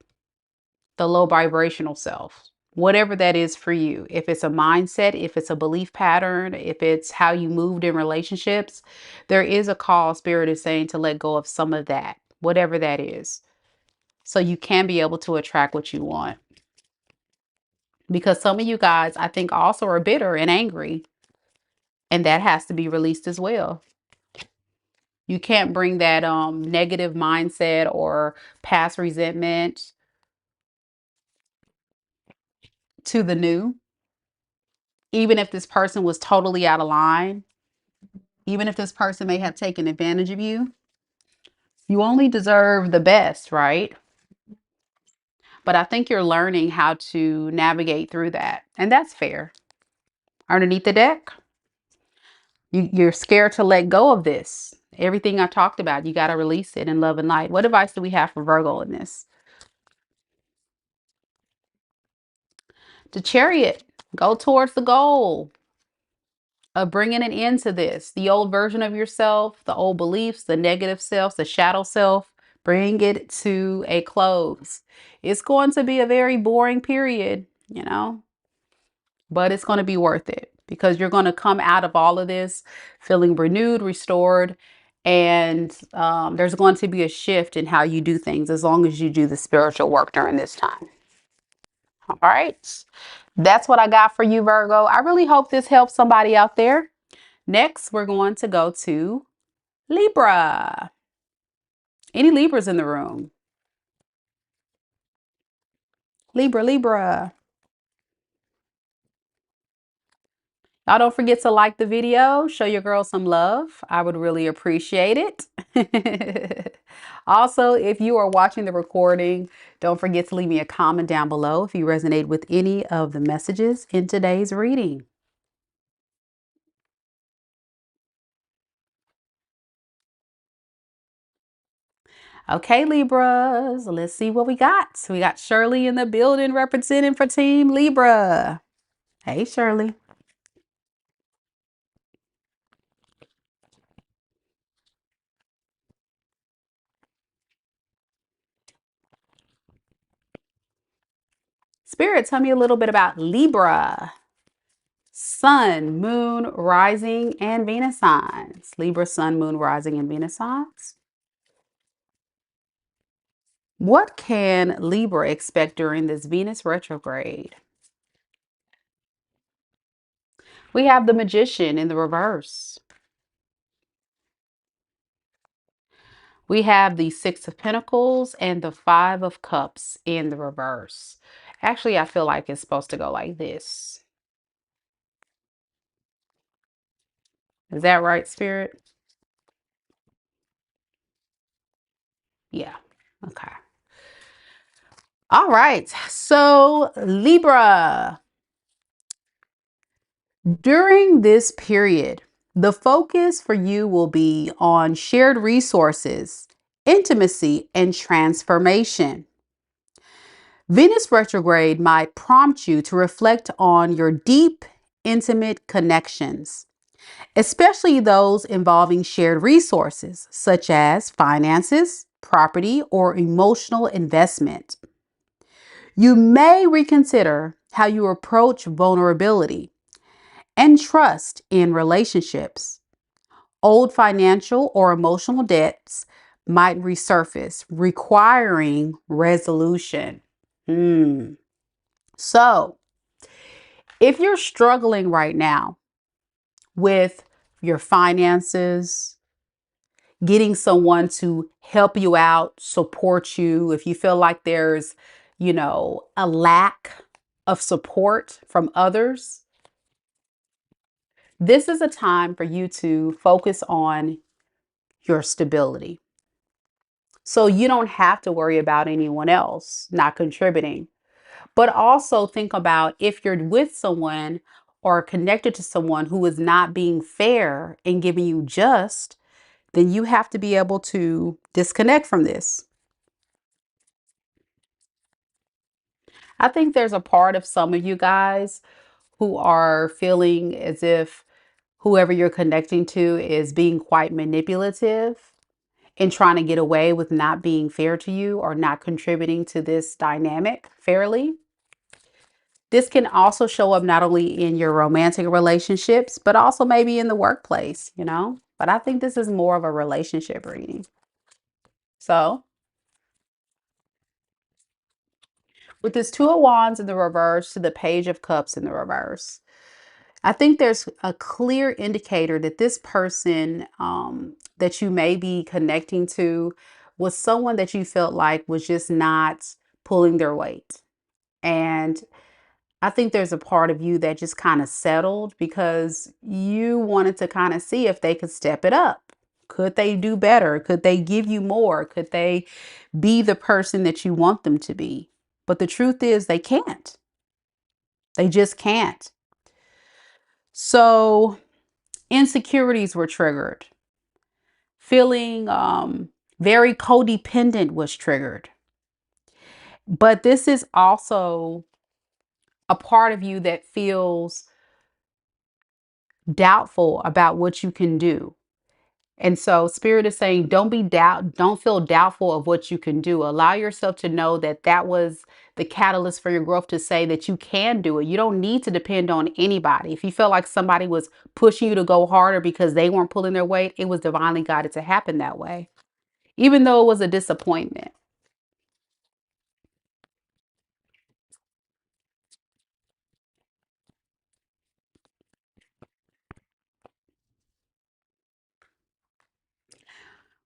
the low vibrational self, whatever that is for you. If it's a mindset, if it's a belief pattern, if it's how you moved in relationships, there is a call Spirit is saying to let go of some of that, whatever that is, so you can be able to attract what you want. Because some of you guys, I think, also are bitter and angry, and that has to be released as well. You can't bring that negative mindset or past resentment to the new. Even if this person was totally out of line, even if this person may have taken advantage of you, you only deserve the best, right? But I think you're learning how to navigate through that. And that's fair. Underneath the deck, you're scared to let go of this. Everything I talked about, you got to release it in love and light. What advice do we have for Virgo in this? The Chariot, go towards the goal of bringing an end to this. The old version of yourself, the old beliefs, the negative self, the shadow self, bring it to a close. It's going to be a very boring period, you know, but it's going to be worth it because you're going to come out of all of this feeling renewed, restored, and there's going to be a shift in how you do things as long as you do the spiritual work during this time. All right. That's what I got for you, Virgo. I really hope this helps somebody out there. Next, we're going to go to Libra. Any Libras in the room? Libra, Libra. Y'all don't forget to like the video. Show your girl some love. I would really appreciate it. Also, if you are watching the recording, don't forget to leave me a comment down below if you resonate with any of the messages in today's reading. Okay, Libras, let's see what we got. So we got Shirley in the building representing for Team Libra. Hey, Shirley. Spirit, tell me a little bit about Libra. Sun, Moon, Rising, and Venus signs. Libra, Sun, Moon, Rising, and Venus signs. What can Libra expect during this Venus retrograde? We have the Magician in the reverse. We have the Six of Pentacles and the Five of Cups in the reverse. Actually, I feel like it's supposed to go like this. Is that right, Spirit? Yeah. Okay. All right. So, Libra. During this period, the focus for you will be on shared resources, intimacy, and transformation. Venus retrograde might prompt you to reflect on your deep, intimate connections, especially those involving shared resources such as finances, property, or emotional investment. You may reconsider how you approach vulnerability and trust in relationships. Old financial or emotional debts might resurface, requiring resolution. So, if you're struggling right now with your finances, getting someone to help you out, support you, if you feel like there's, a lack of support from others, this is a time for you to focus on your stability. So you don't have to worry about anyone else not contributing. But also think about if you're with someone or connected to someone who is not being fair and giving you just, then you have to be able to disconnect from this. I think there's a part of some of you guys who are feeling as if whoever you're connecting to is being quite manipulative and trying to get away with not being fair to you or not contributing to this dynamic fairly. This can also show up not only in your romantic relationships, but also maybe in the workplace, you know? But I think this is more of a relationship reading. So, with this Two of Wands in the reverse to the Page of Cups in the reverse, I think there's a clear indicator that this person that you may be connecting to was someone that you felt like was just not pulling their weight. And I think there's a part of you that just kind of settled because you wanted to kind of see if they could step it up. Could they do better? Could they give you more? Could they be the person that you want them to be? But the truth is, they can't. They just can't. So, insecurities were triggered. Feeling very codependent was triggered. But this is also a part of you that feels doubtful about what you can do. And so Spirit is saying, don't feel doubtful of what you can do. Allow yourself to know that that was the catalyst for your growth, to say that you can do it. You don't need to depend on anybody. If you felt like somebody was pushing you to go harder because they weren't pulling their weight, it was divinely guided to happen that way, even though it was a disappointment.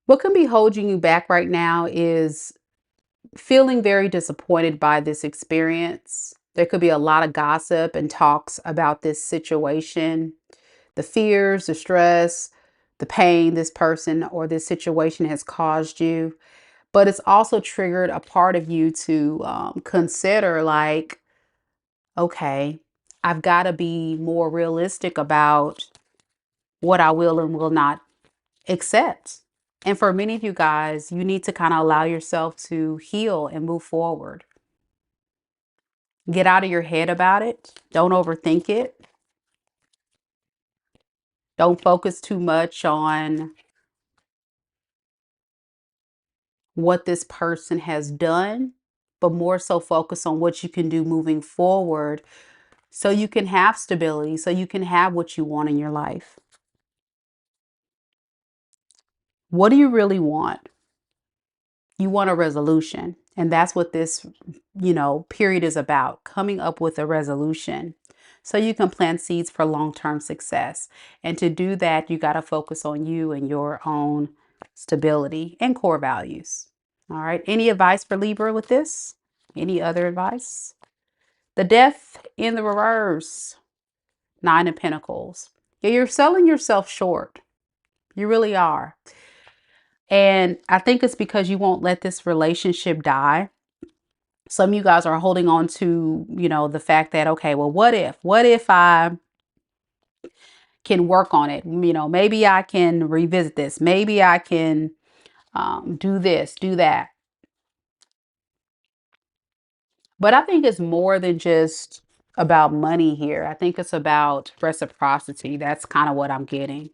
What can be holding you back right now is feeling very disappointed by this experience. There could be a lot of gossip and talks about this situation, the fears, the stress, the pain this person or this situation has caused you. But it's also triggered a part of you to consider, like, okay, I've got to be more realistic about what I will and will not accept. And for many of you guys, you need to kind of allow yourself to heal and move forward. Get out of your head about it. Don't overthink it. Don't focus too much on what this person has done, but more so focus on what you can do moving forward so you can have stability, so you can have what you want in your life. What do you really want? You want a resolution. And that's what this, period is about, coming up with a resolution so you can plant seeds for long-term success. And to do that, you got to focus on you and your own stability and core values. All right. Any advice for Libra with this? Any other advice? The Death in the reverse, Nine of Pentacles. Yeah, you're selling yourself short. You really are. And I think it's because you won't let this relationship die. Some of you guys are holding on to, the fact that, okay, well, what if I can work on it? Maybe I can revisit this. Maybe I can do this, do that. But I think it's more than just about money here. I think it's about reciprocity. That's kind of what I'm getting.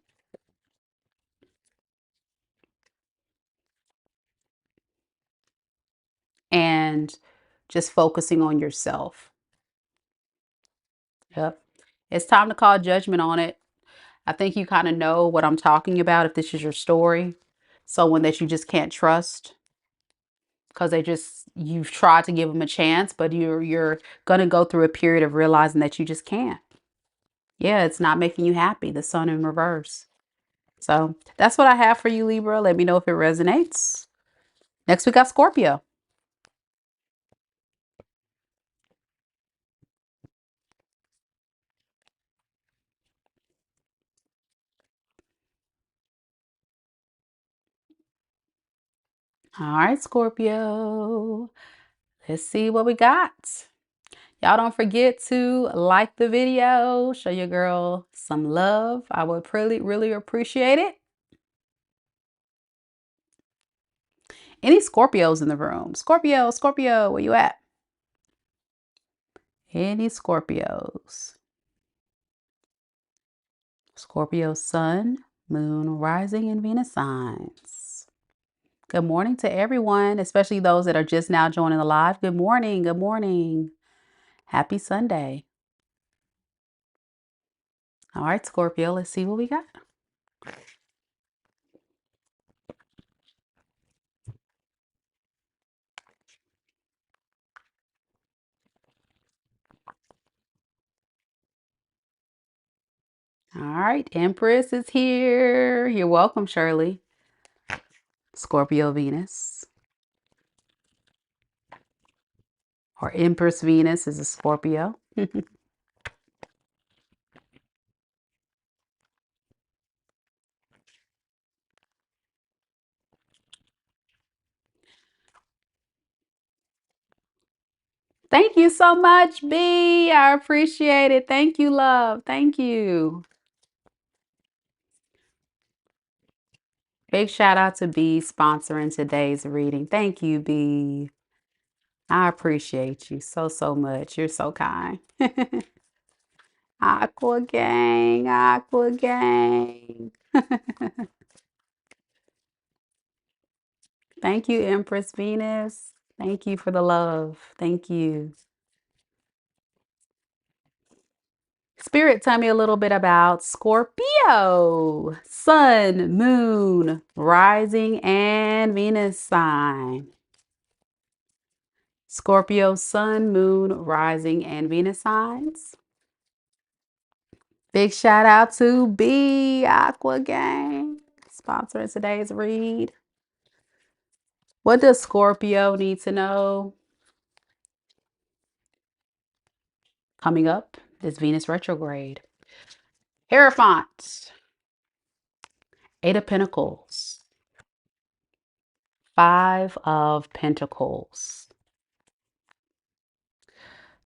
And just focusing on yourself. Yep. It's time to call judgment on it. I think you kind of know what I'm talking about if this is your story. Someone that you just can't trust because you've tried to give them a chance, but you're going to go through a period of realizing that you just can't. Yeah, it's not making you happy. The Sun in reverse. So that's what I have for you, Libra. Let me know if it resonates. Next, we got Scorpio. All right, Scorpio. Let's see what we got. Y'all don't forget to like the video, show your girl some love. I would really, really appreciate it. Any Scorpios in the room? Scorpio, where you at? Any Scorpios? Scorpio sun, moon, rising, and Venus signs. Good morning to everyone, especially those that are just now joining the live. Good morning. Good morning. Happy Sunday. All right, Scorpio, let's see what we got. All right, Empress is here. You're welcome, Shirley. Scorpio Venus. Or Empress Venus is a Scorpio. Thank you so much, B. I appreciate it. Thank you, love. Thank you. Big shout out to B sponsoring today's reading. Thank you, B. I appreciate you so much. You're so kind. Aqua gang, Aqua gang. Thank you, Empress Venus. Thank you for the love. Thank you. Spirit, tell me a little bit about Scorpio, Sun, Moon, Rising, and Venus sign. Scorpio, Sun, Moon, Rising, and Venus signs. Big shout out to B Aqua Gang, sponsoring today's read. What does Scorpio need to know? Coming up is Venus retrograde. Hierophant, Eight of Pentacles, Five of Pentacles.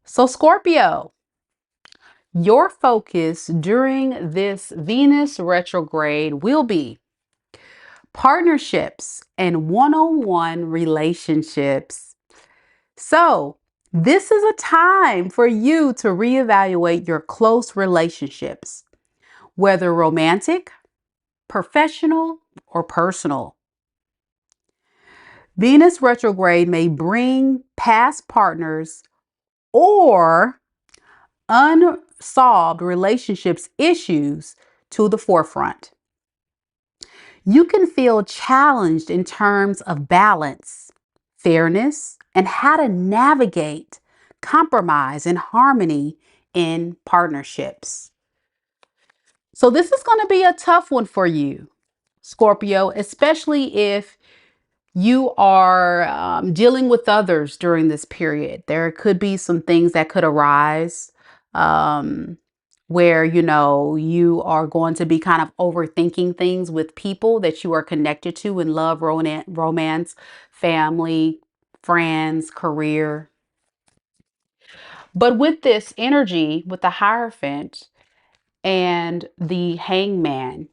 So Scorpio, your focus during this Venus retrograde will be partnerships and one-on-one relationships. So this is a time for you to reevaluate your close relationships, whether romantic, professional, or personal. Venus retrograde may bring past partners or unsolved relationships issues to the forefront. You can feel challenged in terms of balance, fairness, and how to navigate compromise and harmony in partnerships. So this is going to be a tough one for you, Scorpio, especially if you are dealing with others during this period. There could be some things that could arise where, you are going to be kind of overthinking things with people that you are connected to in love, romance, family, friends, career. But with this energy, with the Hierophant and the Hangman,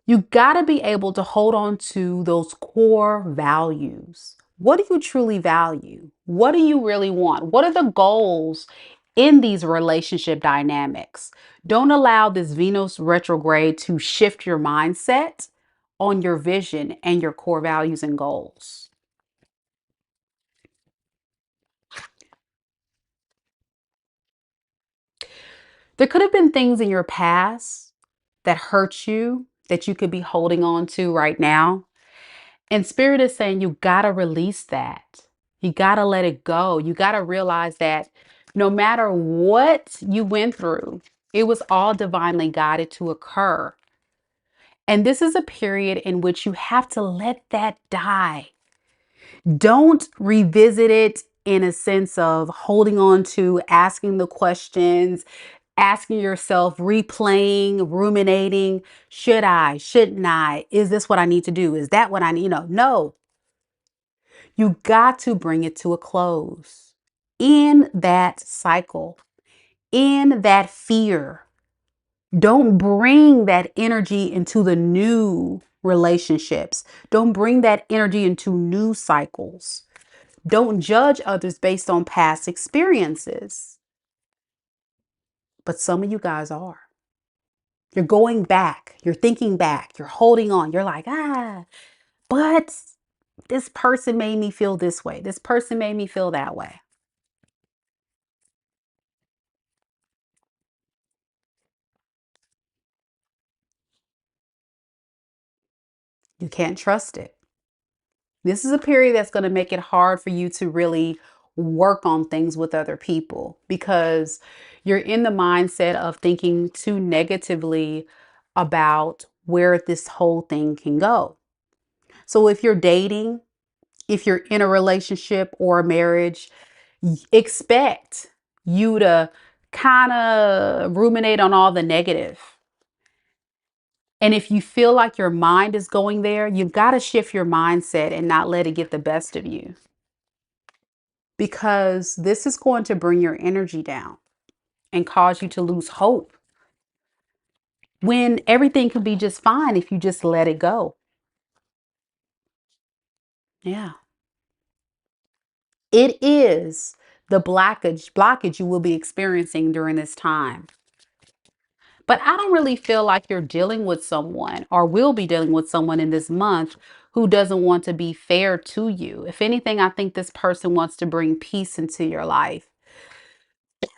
you got to be able to hold on to those core values. What do you truly value? What do you really want? What are the goals in these relationship dynamics? Don't allow this Venus retrograde to shift your mindset on your vision and your core values and goals. There could have been things in your past that hurt you that you could be holding on to right now. And Spirit is saying you got to release that. You got to let it go. You got to realize that no matter what you went through, it was all divinely guided to occur. And this is a period in which you have to let that die. Don't revisit it in a sense of holding on to, asking the questions, asking yourself, replaying, ruminating. Should I? Shouldn't I? Is this what I need to do? Is that what I need? No. You got to bring it to a close. In that cycle, in that fear, don't bring that energy into the new relationships. Don't bring that energy into new cycles. Don't judge others based on past experiences. But some of you guys are. You're going back. You're thinking back. You're holding on. You're like, but this person made me feel this way. This person made me feel that way. You can't trust it. This is a period that's going to make it hard for you to really work on things with other people because you're in the mindset of thinking too negatively about where this whole thing can go. So if you're dating, if you're in a relationship or a marriage, expect you to kind of ruminate on all the negative. And if you feel like your mind is going there, you've got to shift your mindset and not let it get the best of you, because this is going to bring your energy down and cause you to lose hope when everything could be just fine if you just let it go. Yeah. It is the blockage you will be experiencing during this time. But I don't really feel like you're dealing with someone or will be dealing with someone in this month who doesn't want to be fair to you. If anything, I think this person wants to bring peace into your life.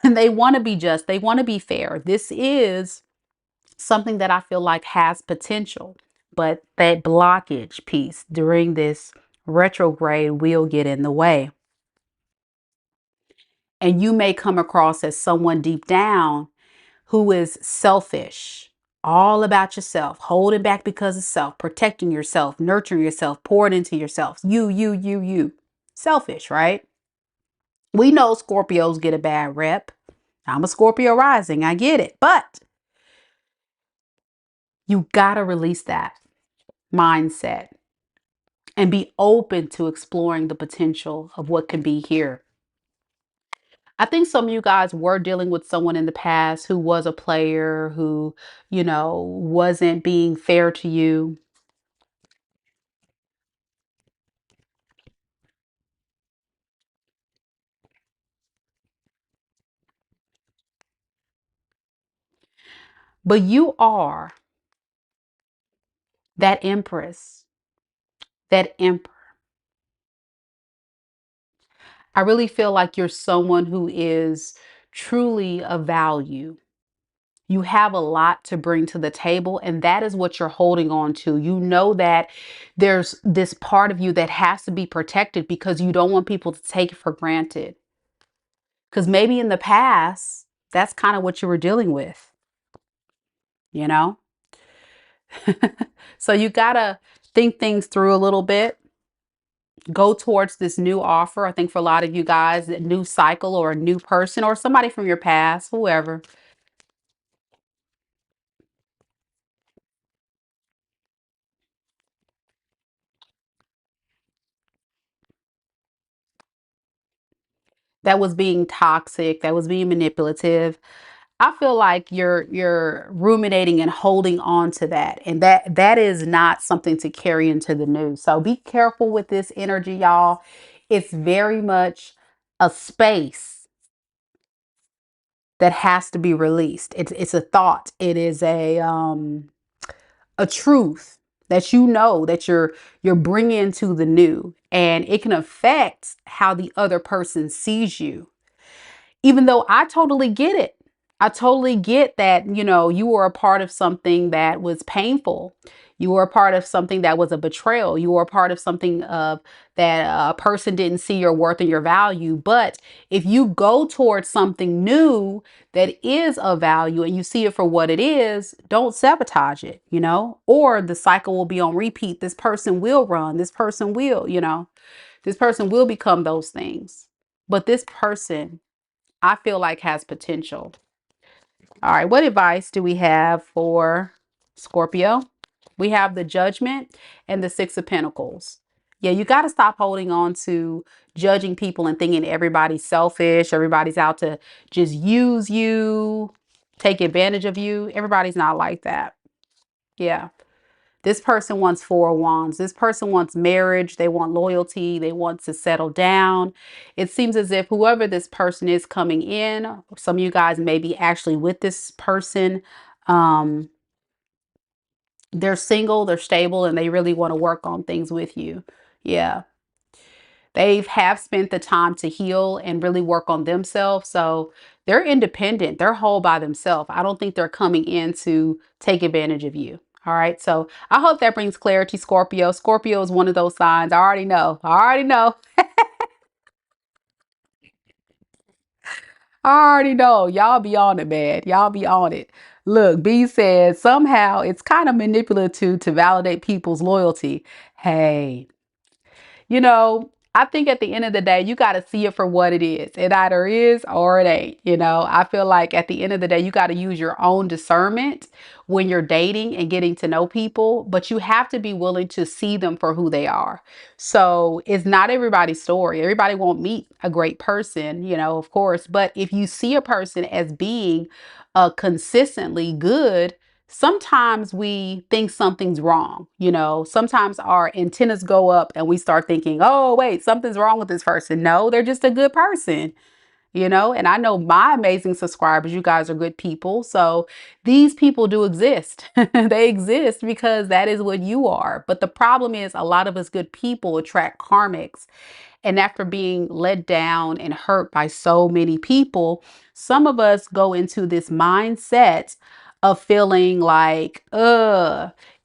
And they want to be just, they want to be fair. This is something that I feel like has potential, but that blockage piece during this retrograde will get in the way. And you may come across as someone deep down who is selfish, all about yourself, holding back because of self, protecting yourself, nurturing yourself, pouring into yourself. You. Selfish, right? We know Scorpios get a bad rep. I'm a Scorpio rising. I get it. But you got to release that mindset and be open to exploring the potential of what can be here. I think some of you guys were dealing with someone in the past who was a player, who, wasn't being fair to you. But you are that empress, that emperor. I really feel like you're someone who is truly of value. You have a lot to bring to the table, and that is what you're holding on to. You know that there's this part of you that has to be protected because you don't want people to take it for granted. Because maybe in the past, that's kind of what you were dealing with, you know? So you got to think things through a little bit. Go towards this new offer. I think for a lot of you guys, a new cycle or a new person or somebody from your past, whoever. That was being toxic, that was being manipulative. I feel like you're ruminating and holding on to that. And that is not something to carry into the new. So be careful with this energy, y'all. It's very much a space that has to be released. It's a thought. It is a truth that that you're bringing into the new, and it can affect how the other person sees you. Even though I totally get it. I totally get that, you were a part of something that was painful. You were a part of something that was a betrayal. You were a part of something of that a person didn't see your worth and your value. But if you go towards something new that is of value and you see it for what it is, don't sabotage it, or the cycle will be on repeat. This person will run. This person will, this person will become those things. But this person, I feel like, has potential. All right, what advice do we have for Scorpio? We have the Judgment and the Six of Pentacles. Yeah, you got to stop holding on to judging people and thinking everybody's selfish, everybody's out to just use you, take advantage of you. Everybody's not like that. Yeah. This person wants Four of Wands. This person wants marriage. They want loyalty. They want to settle down. It seems as if whoever this person is coming in, some of you guys may be actually with this person. Um, they're single, they're stable, and they really want to work on things with you. Yeah. They have spent the time to heal and really work on themselves. So they're independent. They're whole by themselves. I don't think they're coming in to take advantage of you. All right. So I hope that brings clarity, Scorpio. Scorpio is one of those signs. I already know. I already know. I already know. Y'all be on it, man. Y'all be on it. Look, B says somehow it's kind of manipulative to validate people's loyalty. Hey, you know, I think at the end of the day, you got to see it for what it is. It either is or it ain't. I feel like at the end of the day, you got to use your own discernment when you're dating and getting to know people, but you have to be willing to see them for who they are. So it's not everybody's story. Everybody won't meet a great person, of course. But if you see a person as being consistently good, sometimes we think something's wrong. Sometimes our antennas go up and we start thinking, oh, wait, something's wrong with this person. No, they're just a good person. And I know my amazing subscribers, you guys are good people. So these people do exist. They exist because that is what you are. But the problem is a lot of us good people attract karmics. And after being let down and hurt by so many people, some of us go into this mindset of feeling like,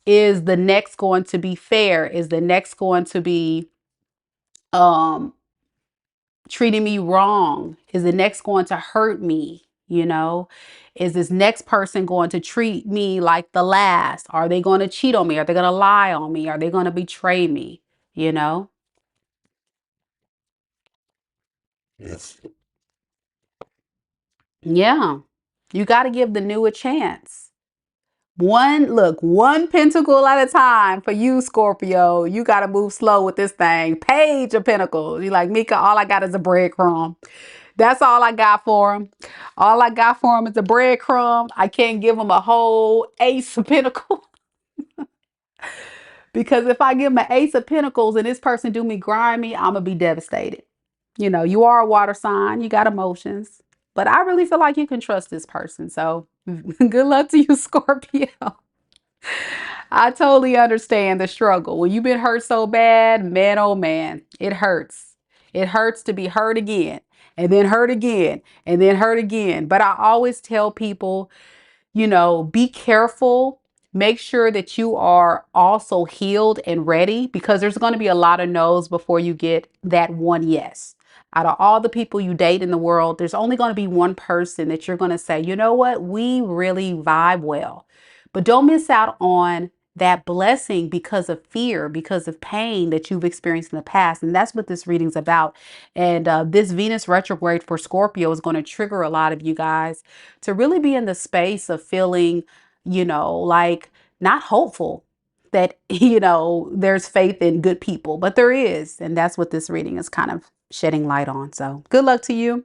is the next going to be fair? Is the next going to be um treating me wrong? Is the next going to hurt me? Is this next person going to treat me like the last? Are they going to cheat on me? Are they going to lie on me? Are they going to betray me? You know? Yes. Yeah. You got to give the new a chance. One pentacle at a time for you, Scorpio. You got to move slow with this thing. Page of Pentacles. You like, Mika, all I got is a breadcrumb. That's all I got for him. All I got for him is a breadcrumb. I can't give him a whole Ace of Pentacles. Because if I give him an Ace of Pentacles and this person do me grimy, I'm going to be devastated. You are a water sign. You got emotions. But I really feel like you can trust this person. So good luck to you, Scorpio. I totally understand the struggle. When you've been hurt so bad, man, oh man, it hurts. It hurts to be hurt again and then hurt again and then hurt again. But I always tell people, be careful. Make sure that you are also healed and ready, because there's going to be a lot of no's before you get that one yes. Out of all the people you date in the world, there's only going to be one person that you're going to say, you know what, we really vibe well. But don't miss out on that blessing because of fear, because of pain that you've experienced in the past. And that's what this reading's about. And this Venus retrograde for Scorpio is going to trigger a lot of you guys to really be in the space of feeling, like not hopeful that, there's faith in good people, but there is. And that's what this reading is kind of shedding light on. So good luck to you.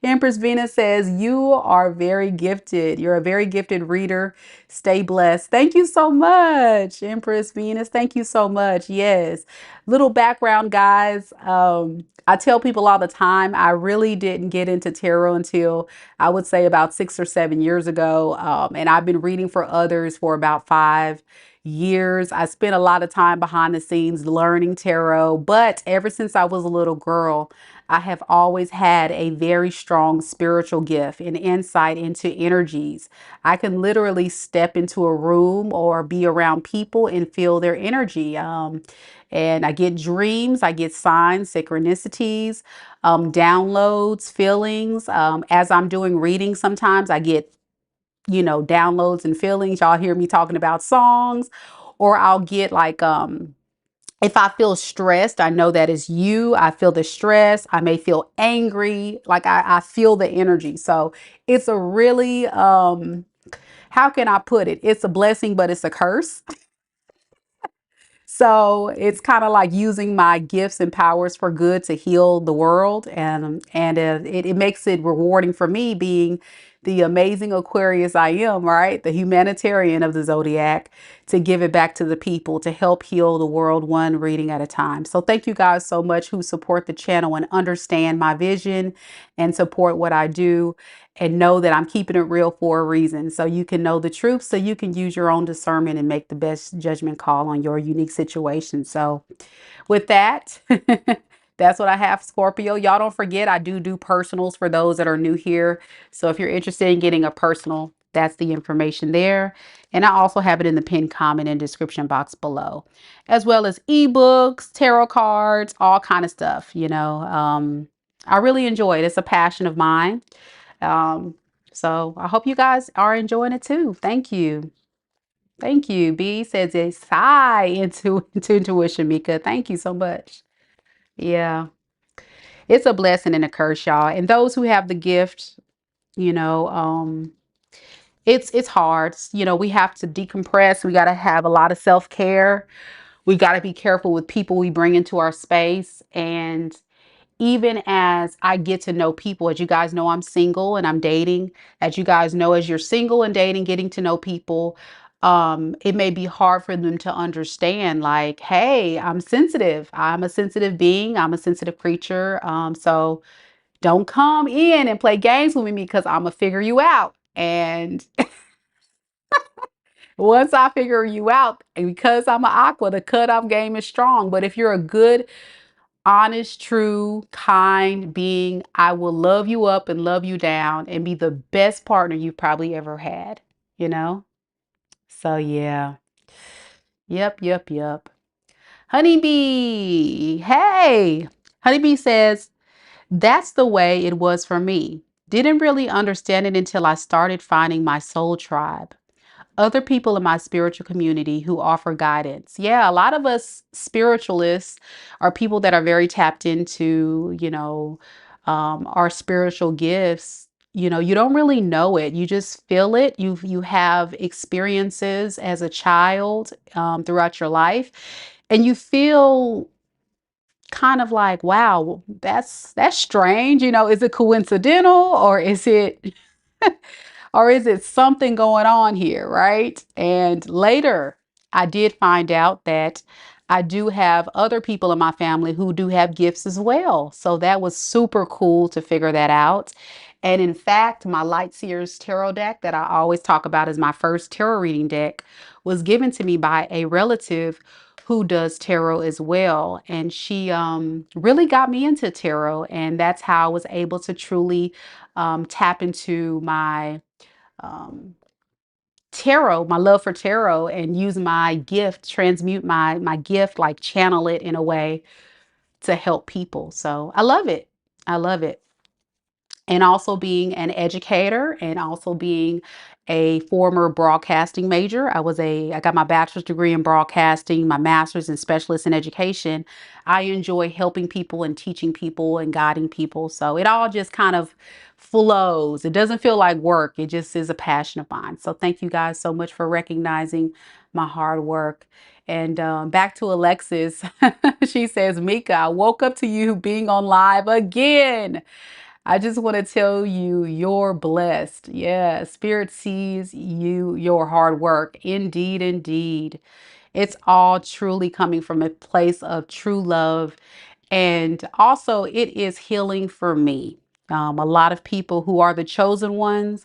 Empress Venus says, you are very gifted. You're a very gifted reader. Stay blessed. Thank you so much, Empress Venus. Thank you so much. Yes. Little background, guys. I tell people all the time, I really didn't get into tarot until I would say about 6 or 7 years ago. And I've been reading for others for about 5 years. I spent a lot of time behind the scenes learning tarot, but ever since I was a little girl, I have always had a very strong spiritual gift and insight into energies. I can literally step into a room or be around people and feel their energy. And I get dreams, I get signs, synchronicities, downloads, feelings. As I'm doing readings, sometimes I get, downloads and feelings. Y'all hear me talking about songs, or I'll get like, if I feel stressed, I know that is you. I feel the stress. I may feel angry. Like I feel the energy. So it's a really, how can I put it? It's a blessing, but it's a curse. So it's kind of like using my gifts and powers for good to heal the world. And it makes it rewarding for me being the amazing Aquarius I am, right? The humanitarian of the zodiac, to give it back to the people, to help heal the world one reading at a time. So thank you guys so much who support the channel and understand my vision and support what I do, and know that I'm keeping it real for a reason. So you can know the truth, so you can use your own discernment and make the best judgment call on your unique situation. So with that, that's what I have, Scorpio. Y'all don't forget, I do personals for those that are new here. So if you're interested in getting a personal, that's the information there. And I also have it in the pinned comment and description box below, as well as ebooks, tarot cards, all kind of stuff. I really enjoy it. It's a passion of mine. Um, so I hope you guys are enjoying it too. Thank you. Thank you. B says a sigh into intuition, Mika. Thank you so much. Yeah, it's a blessing and a curse, y'all. And those who have the gift, you know, it's hard. We have to decompress. We got to have a lot of self-care. We got to be careful with people we bring into our space. And even as I get to know people, as you guys know, I'm single and I'm dating. As you guys know, as you're single and dating, getting to know people, it may be hard for them to understand, like, hey, I'm sensitive. I'm a sensitive being. I'm a sensitive creature. So don't come in and play games with me, because I'm gonna figure you out. And once I figure you out, and because I'm an aqua, the cutoff game is strong. But if you're a good, honest, true, kind being, I will love you up and love you down and be the best partner you've probably ever had, you know? So yeah. Yep. Honeybee. Hey. Honeybee says, that's the way it was for me. Didn't really understand it until I started finding my soul tribe, other people in my spiritual community who offer guidance. Yeah, a lot of us spiritualists are people that are very tapped into, our spiritual gifts. You don't really know it. You just feel it. You have experiences as a child, throughout your life, and you feel kind of like, wow, that's strange. Is it coincidental, or is it or is it something going on here, right? And later, I did find out that I do have other people in my family who do have gifts as well. So that was super cool to figure that out. And in fact, my Light Seers tarot deck that I always talk about as my first tarot reading deck was given to me by a relative who does tarot as well. And she really got me into tarot. And that's how I was able to truly tap into my um, tarot, my love for tarot, and use my gift, transmute my gift, like channel it in a way to help people. So I love it. I love it. And also being an educator, and also being a former broadcasting major. I got my bachelor's degree in broadcasting, my master's in specialist in education. I enjoy helping people and teaching people and guiding people. So it all just kind of flows. It doesn't feel like work. It just is a passion of mine. So thank you guys so much for recognizing my hard work. And back to Alexis. She says, Mika, I woke up to you being on live again. I just want to tell you, you're blessed. Yeah, Spirit sees your hard work. Indeed, indeed. It's all truly coming from a place of true love. And also, it is healing for me. A lot of people who are the chosen ones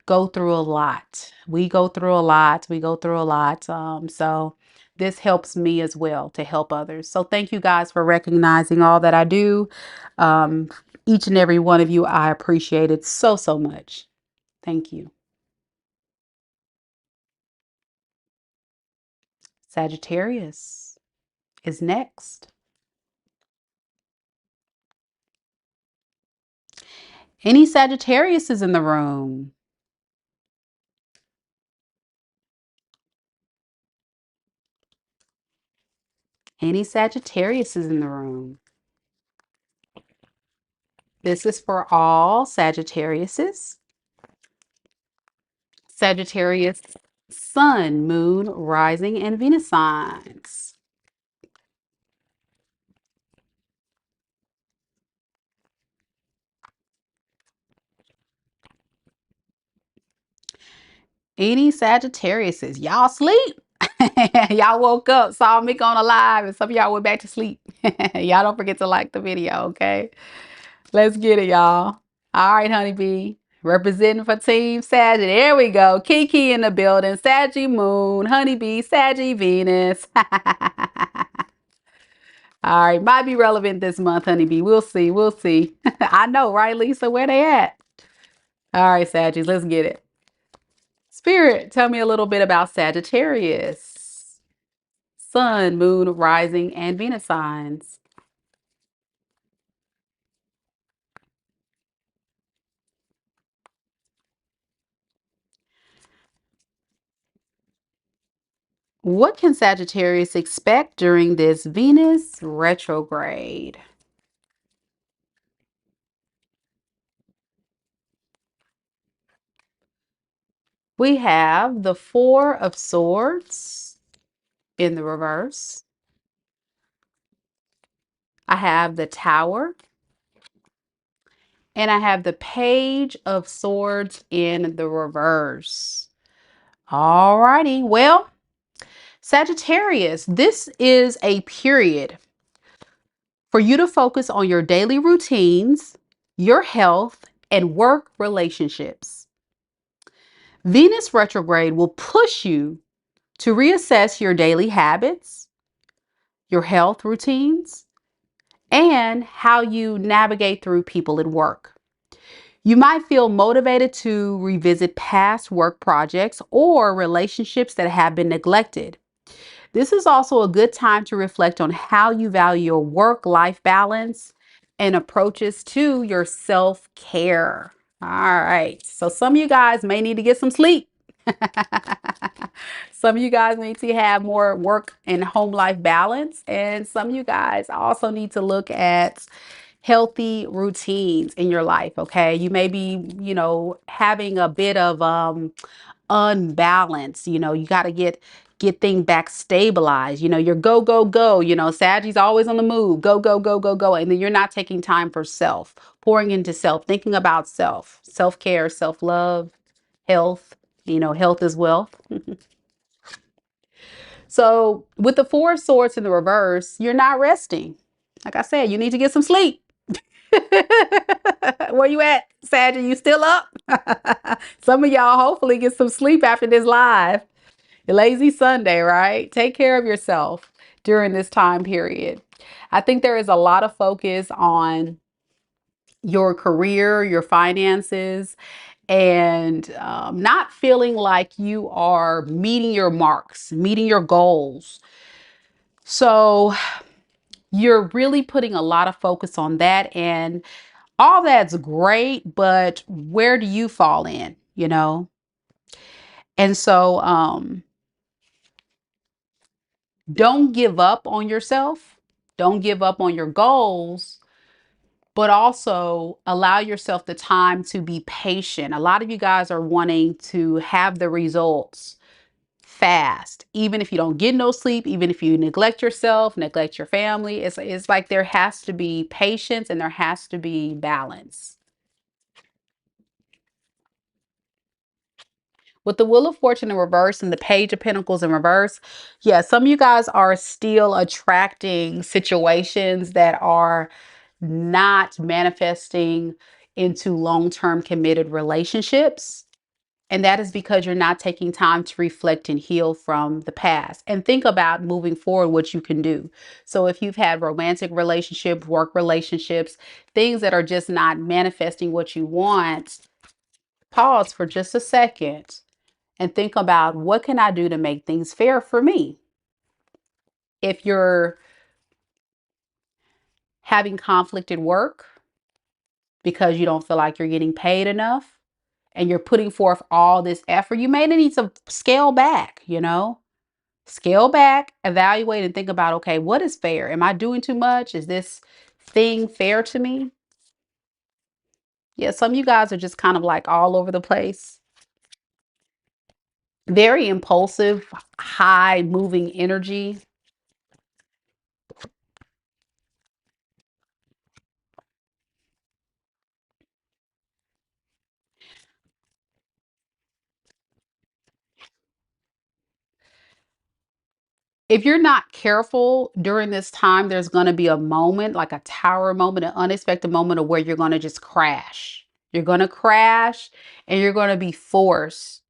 go through a lot. We go through a lot. We go through a lot. So this helps me as well to help others. So thank you guys for recognizing all that I do. Um, each and every one of you, I appreciate it so, so much. Thank you. Sagittarius is next. Any Sagittarius is in the room. Any Sagittarius is in the room. This is for all Sagittariuses. Sagittarius, Sun, Moon, Rising, and Venus signs. Any Sagittariuses, y'all sleep? Y'all woke up, saw me on a live, and some of y'all went back to sleep. Y'all don't forget to like the video, okay? Let's get it, y'all. All right, honeybee. Representing for Team Sag. There we go. Kiki in the building. Saggy Moon. Honeybee. Saggy Venus. All right. Might be relevant this month, honeybee. We'll see. We'll see. I know, right, Lisa? Where they at? All right, Saggies. Let's get it. Spirit, tell me a little bit about Sagittarius. Sun, Moon, Rising, and Venus signs. What can Sagittarius expect during this Venus retrograde? We have the Four of Swords in the reverse. I have the Tower. And I have the Page of Swords in the reverse. All righty. Well, Sagittarius, this is a period for you to focus on your daily routines, your health, and work relationships. Venus retrograde will push you to reassess your daily habits, your health routines, and how you navigate through people at work. You might feel motivated to revisit past work projects or relationships that have been neglected. This is also a good time to reflect on how you value your work-life balance and approaches to your self-care. All right. So some of you guys may need to get some sleep. Some of you guys need to have more work and home life balance. And some of you guys also need to look at healthy routines in your life. Okay. You may be, having a bit of unbalance. You got to get things back stabilized. You're go, go, go. Sagittarius always on the move. Go, go, go, go, go. And then you're not taking time for self, pouring into self, thinking about self-care, self-love, health. Health is wealth. So with the Four of Swords in the reverse, you're not resting. Like I said, you need to get some sleep. Where you at, Sag? You still up? Some of y'all hopefully get some sleep after this live. Lazy Sunday, right? Take care of yourself during this time period. I think there is a lot of focus on your career, your finances, and not feeling like you are meeting your marks, meeting your goals. So you're really putting a lot of focus on that, and all that's great, but where do you fall in, And so don't give up on yourself. Don't give up on your goals, but also allow yourself the time to be patient. A lot of you guys are wanting to have the results fast, even if you don't get no sleep, even if you neglect yourself, neglect your family. It's like there has to be patience and there has to be balance. With the Wheel of Fortune in reverse and the Page of Pentacles in reverse, yeah, some of you guys are still attracting situations that are not manifesting into long-term committed relationships. And that is because you're not taking time to reflect and heal from the past and think about moving forward what you can do. So if you've had romantic relationships, work relationships, things that are just not manifesting what you want, pause for just a second and think about, what can I do to make things fair for me? If you're having conflict at work because you don't feel like you're getting paid enough and you're putting forth all this effort, you may need to scale back, scale back, evaluate, and think about, okay, what is fair? Am I doing too much? Is this thing fair to me? Yeah, some of you guys are just kind of like all over the place. Very impulsive, high moving energy. If you're not careful during this time, there's going to be a moment, like a tower moment, an unexpected moment of where you're going to just crash. You're going to crash and you're going to be forced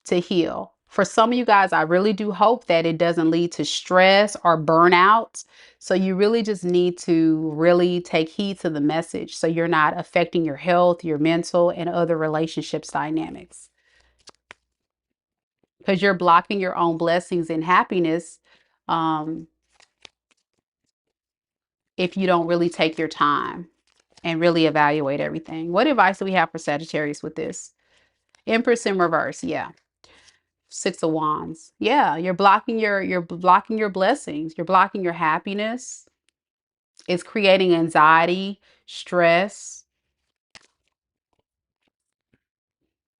to heal. For some of you guys, I really do hope that it doesn't lead to stress or burnout. So you really just need to really take heed to the message so you're not affecting your health, your mental, and other relationships dynamics. Because you're blocking your own blessings and happiness um, if you don't really take your time and really evaluate everything. What advice do we have for Sagittarius with this? Empress in reverse. Yeah. Six of Wands. Yeah, you're blocking your blessings. You're blocking your happiness. It's creating anxiety, stress.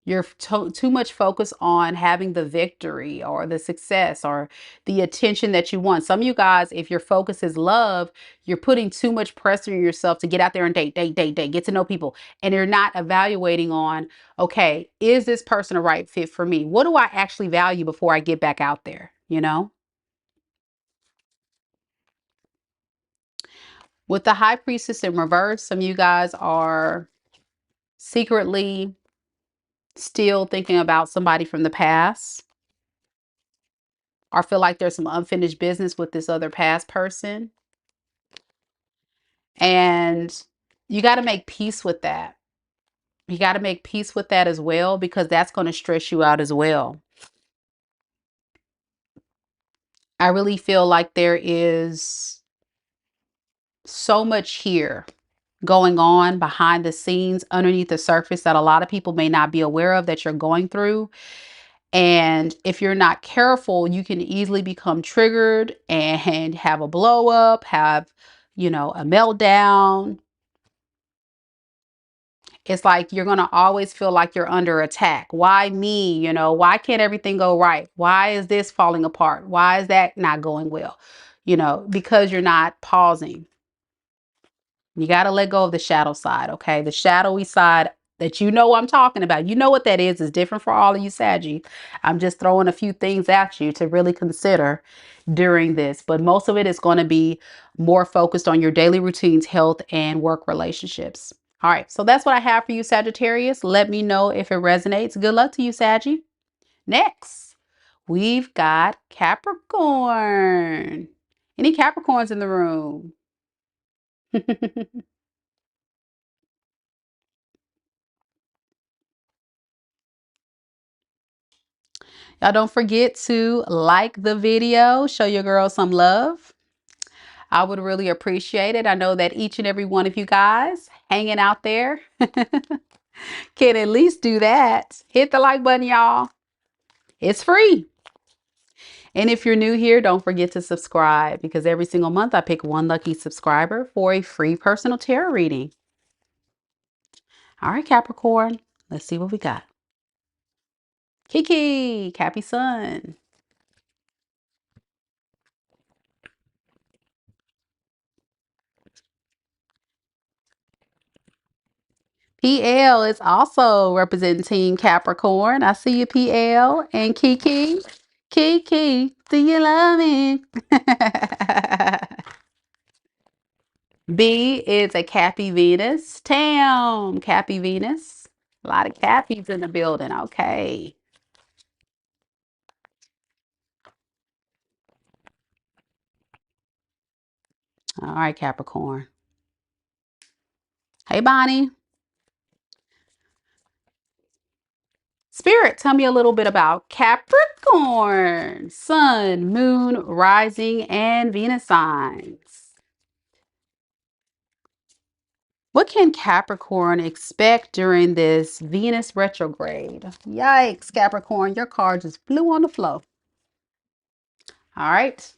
You're too much focus on having the victory or the success or the attention that you want. Some of you guys, if your focus is love, you're putting too much pressure on yourself to get out there and date, get to know people. And you're not evaluating on, okay, is this person a right fit for me? What do I actually value before I get back out there? You know? With the High Priestess in reverse, some of you guys are secretly still thinking about somebody from the past or feel like there's some unfinished business with this other past person. And you got to make peace with that. You got to make peace with that as well, because that's going to stress you out as well. I really feel like there is so much here going on behind the scenes, underneath the surface, that a lot of people may not be aware of that you're going through. And if you're not careful, you can easily become triggered and have a blow up, have, a meltdown. It's like you're going to always feel like you're under attack. Why me? Why can't everything go right? Why is this falling apart? Why is that not going well? Because you're not pausing. You got to let go of the shadow side, okay? The shadowy side that I'm talking about. You know what that is different for all of you Saggy. I'm just throwing a few things at you to really consider during this. But most of it is going to be more focused on your daily routines, health, and work relationships. All right, so that's what I have for you, Sagittarius. Let me know if it resonates. Good luck to you, Saggy. Next, we've got Capricorn. Any Capricorns in the room? Y'all don't forget to like the video, show your girl some love. I would really appreciate it. I know that each and every one of you guys hanging out there can at least do that. Hit the like button, y'all. It's free. And if you're new here, don't forget to subscribe, because every single month I pick one lucky subscriber for a free personal tarot reading. All right, Capricorn, let's see what we got. Kiki, Cappy Sun. PL is also representing Team Capricorn. I see you, PL. And Kiki. Kiki, do you love me? B is a Cappy Venus. Tam, Cappy Venus. A lot of Cappies in the building. Okay. All right, Capricorn. Hey, Bonnie. Spirit, tell me a little bit about Capricorn. Sun, Moon, Rising, and Venus signs. What can Capricorn expect during this Venus retrograde? Yikes, Capricorn, your card just flew on the floor. All right.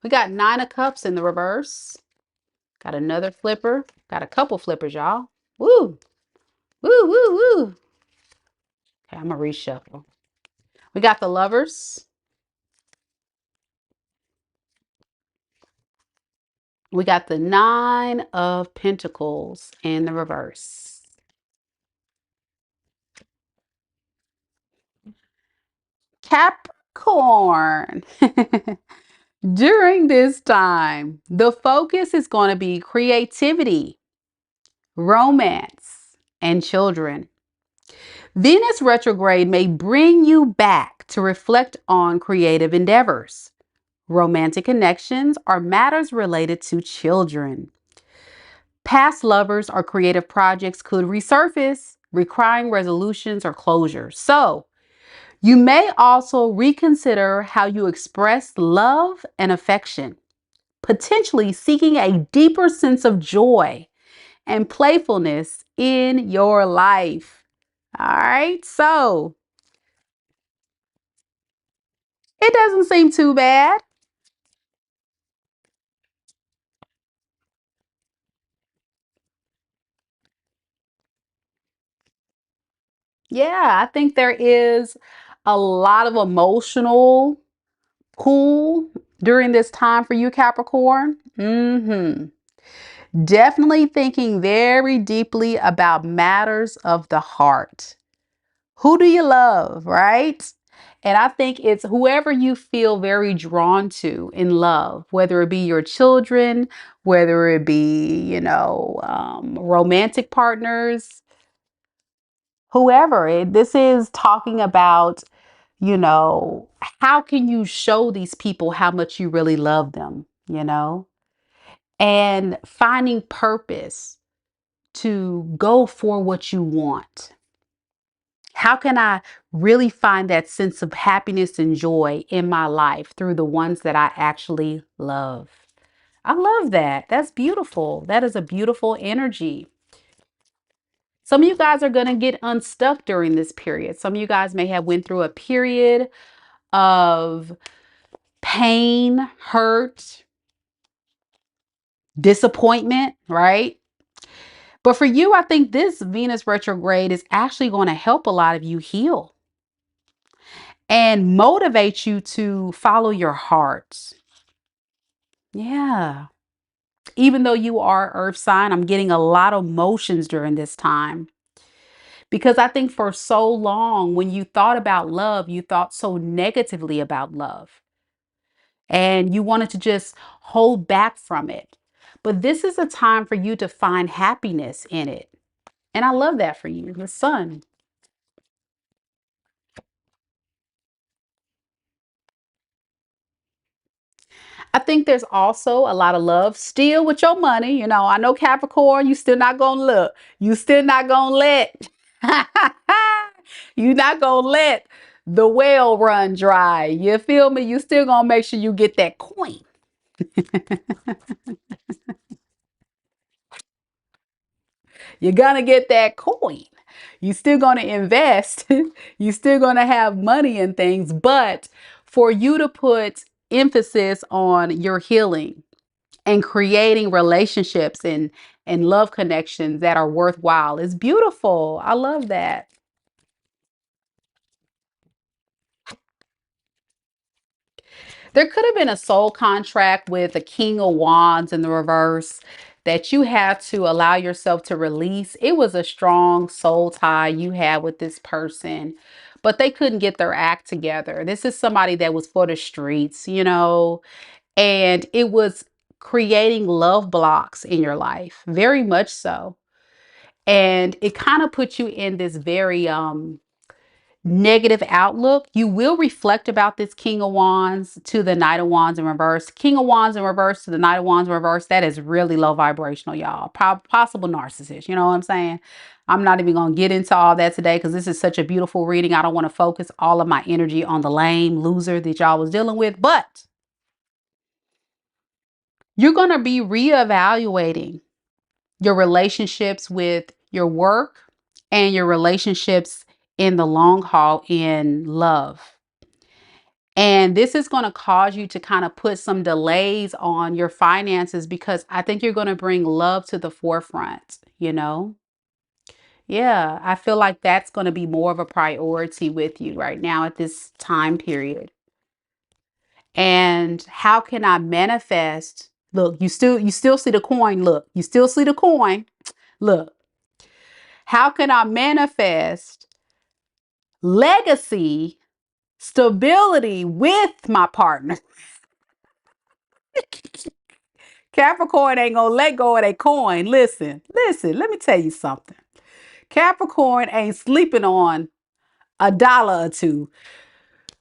We got 9 of Cups in the reverse. Got another flipper. Got a couple flippers, y'all. Woo. Woo, woo, woo. Okay, I'm going to reshuffle. We got the Lovers. We got the 9 of Pentacles in the reverse. Capricorn. During this time, the focus is going to be creativity, romance, and children. Venus retrograde may bring you back to reflect on creative endeavors, romantic connections, or matters related to children. Past lovers or creative projects could resurface, requiring resolutions or closure. So, you may also reconsider how you express love and affection, potentially seeking a deeper sense of joy and playfulness in your life. All right, so it doesn't seem too bad. Yeah, I think there is a lot of emotional pull during this time for you, Capricorn. Definitely thinking very deeply about matters of the heart. Who do you love, right? And I think it's whoever you feel very drawn to in love, whether it be your children, whether it be, romantic partners, whoever. This is talking about, how can you show these people how much you really love them, and finding purpose to go for what you want. How can I really find that sense of happiness and joy in my life through the ones that I actually love? I love that. That's beautiful. That is a beautiful energy. Some of you guys are going to get unstuck during this period. Some of you guys may have went through a period of pain, hurt, disappointment, right? But for you, I think this Venus retrograde is actually going to help a lot of you heal and motivate you to follow your heart. Yeah. Even though you are earth sign, I'm getting a lot of emotions during this time. Because I think for so long, when you thought about love, you thought so negatively about love. And you wanted to just hold back from it. But this is a time for you to find happiness in it. And I love that for you, the sun. I think there's also a lot of love still with your money. I know Capricorn, you still not gonna look. You still not gonna let. You not gonna let the well run dry. You feel me? You still gonna make sure you get that coin. You're gonna get that coin. You still gonna invest. You still gonna have money and things, but for you to put emphasis on your healing and creating relationships and love connections that are worthwhile is beautiful. I love that. There could have been a soul contract with the King of Wands in the reverse that you had to allow yourself to release. It was a strong soul tie you had with this person, but they couldn't get their act together. This is somebody that was for the streets, and it was creating love blocks in your life, very much so. And it kind of puts you in this very negative outlook. You will reflect about this King of Wands to the Knight of Wands in reverse. King of Wands in reverse to the Knight of Wands in reverse. That is really low vibrational, y'all. Possible narcissist. You know what I'm saying? I'm not even going to get into all that today because this is such a beautiful reading. I don't want to focus all of my energy on the lame loser that y'all was dealing with. But you're going to be reevaluating your relationships with your work and your relationships in the long haul in love. And this is going to cause you to kind of put some delays on your finances because I think you're going to bring love to the forefront. Yeah, I feel like that's going to be more of a priority with you right now at this time period. And how can I manifest? Look, you still see the coin. Look, you still see the coin. Look, how can I manifest legacy Stability with my partner. Capricorn ain't gonna let go of their coin. Listen, let me tell you something. Capricorn ain't sleeping on a dollar or two.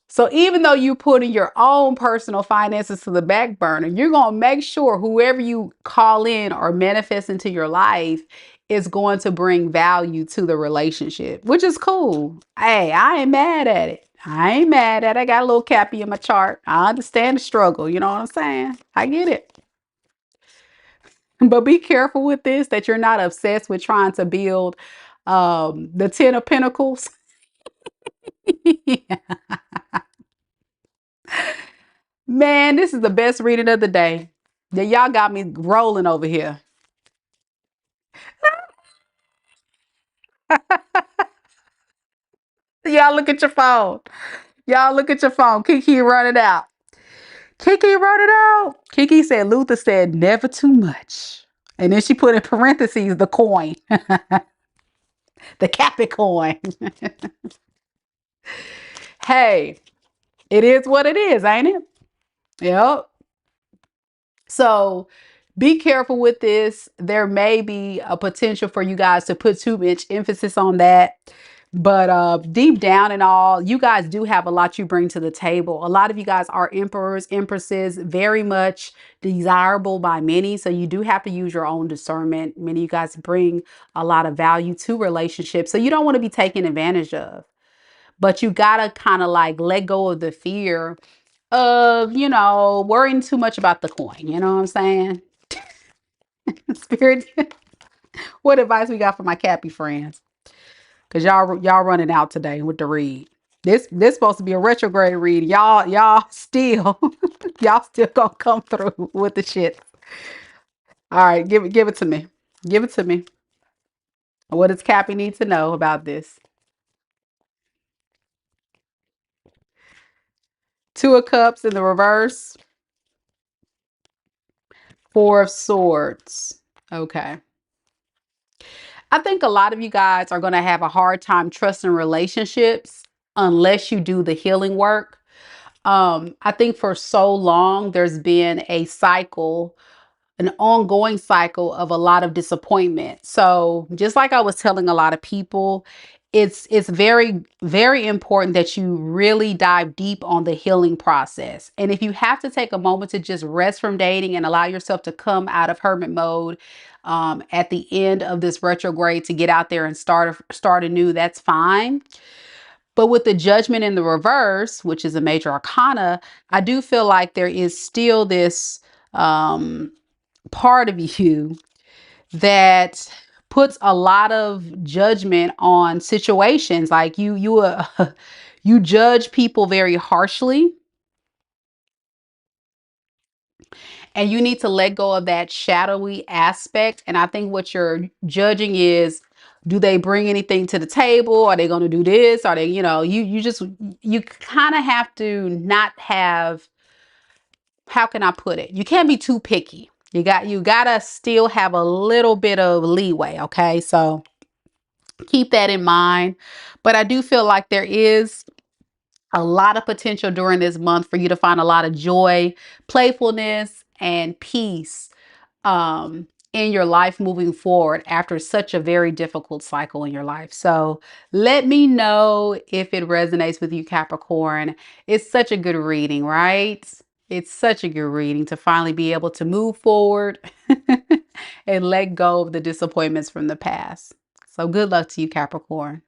So even though you putting your own personal finances to the back burner, you're going to make sure whoever you call in or manifest into your life is going to bring value to the relationship, which is cool. Hey, I ain't mad at it. I ain't mad at it. I got a little Cappy in my chart. I understand the struggle. You know what I'm saying? I get it. But be careful with this that you're not obsessed with trying to build the 10 of Pentacles. Man, this is the best reading of the day. Yeah, y'all got me rolling over here. Y'all look at your phone. Y'all look at your phone. Kiki, run it out. Kiki, run it out. Kiki said, Luther said, never too much. And then she put in parentheses the coin, the Capricorn. Hey, it is what it is, ain't it? Yep. So be careful with this. There may be a potential for you guys to put too much emphasis on that. But deep down and all, you guys do have a lot you bring to the table. A lot of you guys are emperors, empresses, very much desirable by many. So you do have to use your own discernment. Many of you guys bring a lot of value to relationships. So you don't want to be taken advantage of. But you got to kind of like let go of the fear of, worrying too much about the coin. You know what I'm saying? Spirit, what advice we got for my Cappy friends? Cause y'all running out today with the read. This supposed to be a retrograde read. Y'all still y'all still gonna come through with the shit. All right, give it to me. Give it to me. What does Cappy need to know about this? Two of Cups in the reverse. Four of Swords. Okay. I think a lot of you guys are going to have a hard time trusting relationships unless you do the healing work. I think for so long there's been a cycle, an ongoing cycle of a lot of disappointment. So just like I was telling a lot of people, it's very, very important that you really dive deep on the healing process. And if you have to take a moment to just rest from dating and allow yourself to come out of hermit mode at the end of this retrograde to get out there and start anew, that's fine. But with the Judgment in the reverse, which is a major arcana, I do feel like there is still this part of you that puts a lot of judgment on situations. Like you judge people very harshly, and you need to let go of that shadowy aspect. And I think what you're judging is, do they bring anything to the table? Are they going to do this? Are they, you kind of have to not have, how can I put it? You can't be too picky. You gotta still have a little bit of leeway. Okay. So keep that in mind. But I do feel like there is a lot of potential during this month for you to find a lot of joy, playfulness, and peace in your life moving forward after such a very difficult cycle in your life. So let me know if it resonates with you, Capricorn. It's such a good reading, right? It's such a good reading to finally be able to move forward and let go of the disappointments from the past. So good luck to you, Capricorn.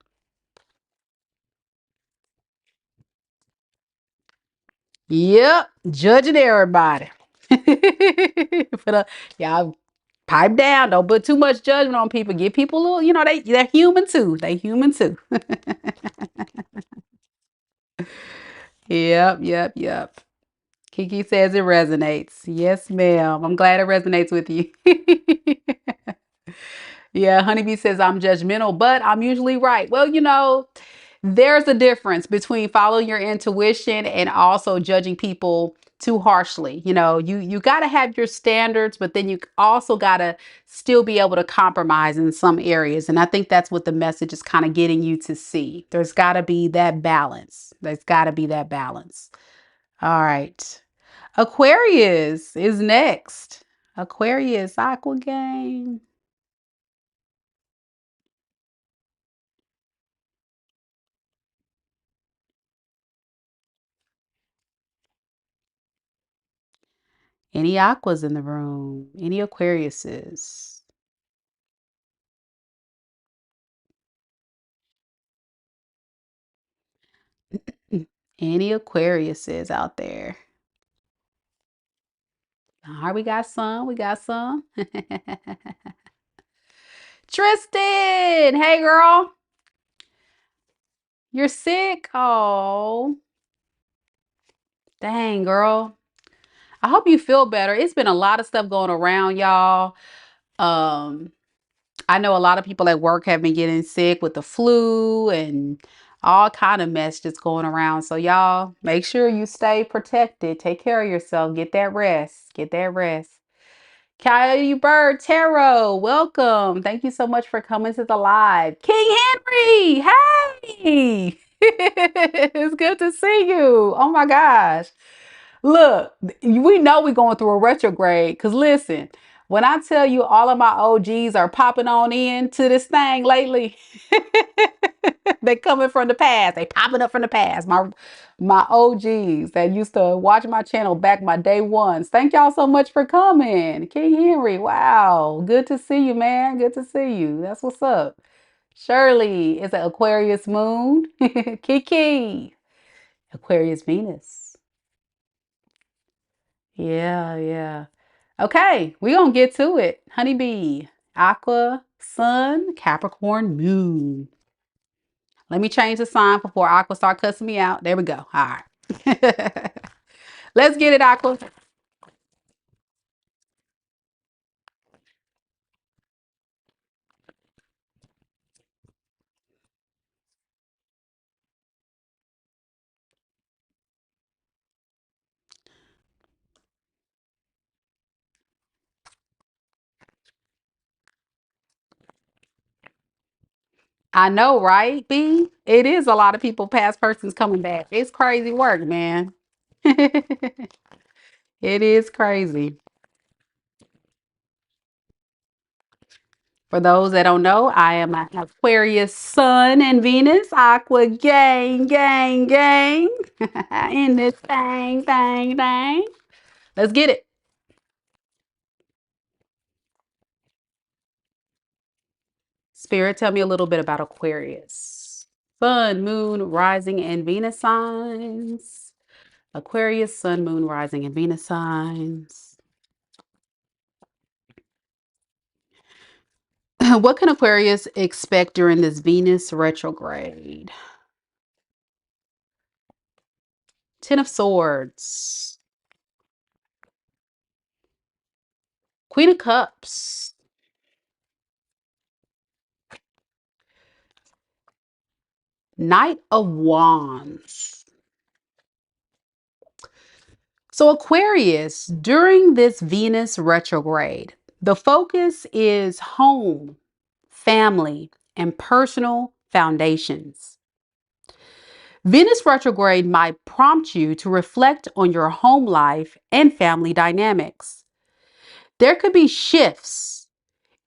Yep, judging everybody. Y'all pipe down. Don't put too much judgment on people. Give people a little, they're human too. They human too. Yep. Kiki says it resonates. Yes, ma'am. I'm glad it resonates with you. Yeah, Honeybee says I'm judgmental, but I'm usually right. Well, there's a difference between following your intuition and also judging people too harshly. You got to have your standards, but then you also got to still be able to compromise in some areas. And I think that's what the message is kind of getting you to see. There's got to be that balance. There's got to be that balance. All right. Aquarius is next. Aquarius, Aqua Gang. Any Aquas in the room? Any Aquariuses? Any Aquariuses out there? All right, we got some. We got some. Tristan, hey girl, you're sick. Oh, dang, girl. I hope you feel better. It's been a lot of stuff going around, y'all. Um, I know a lot of people at work have been getting sick with the flu and all kind of mess just going around. So y'all make sure you stay protected. Take care of yourself. Get that rest. Get that rest. Coyote Bird Tarot, welcome. Thank you so much for coming to the live. King Henry, hey. It's good to see you. Oh my gosh. Look, we know we're going through a retrograde because listen, when I tell you all of my OGs are popping on in to this thing lately, they coming from the past. They popping up from the past. My OGs that used to watch my channel back my day ones. Thank y'all so much for coming. King Henry, wow. Good to see you, man. Good to see you. That's what's up. Shirley is an Aquarius moon. Kiki, Aquarius Venus. Yeah, yeah. Okay, we're gonna get to it. Honeybee, Aqua, Sun, Capricorn, Moon. Let me change the sign before Aqua start cussing me out. There we go. All right. Let's get it, Aqua. I know, right, B? It is a lot of people, past persons coming back. It's crazy work, man. It is crazy. For those that don't know, I am an Aquarius Sun and Venus, Aqua gang, gang, gang. In this thing, thing, thing. Let's get it. Spirit, tell me a little bit about Aquarius. Sun, moon, rising, and Venus signs. Aquarius, sun, moon, rising, and Venus signs. What can Aquarius expect during this Venus retrograde? Ten of Swords. Queen of Cups. Knight of Wands. So Aquarius, during this Venus retrograde, the focus is home, family, and personal foundations. Venus retrograde might prompt you to reflect on your home life and family dynamics. There could be shifts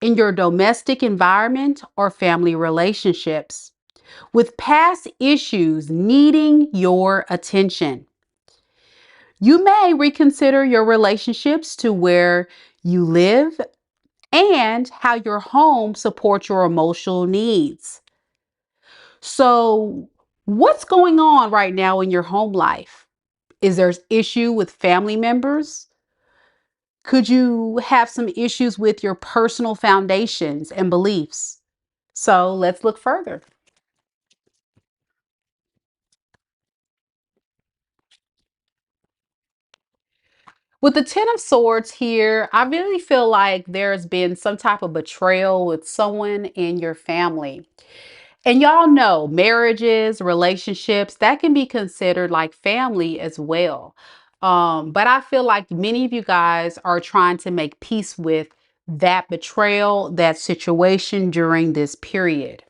in your domestic environment or family relationships, with past issues needing your attention. You may reconsider your relationships to where you live and how your home supports your emotional needs. So, what's going on right now in your home life? Is there issue with family members? Could you have some issues with your personal foundations and beliefs? So, let's look further. With the Ten of Swords here, I really feel like there's been some type of betrayal with someone in your family. And y'all know marriages, relationships, that can be considered like family as well. But I feel like many of you guys are trying to make peace with that betrayal, that situation during this period.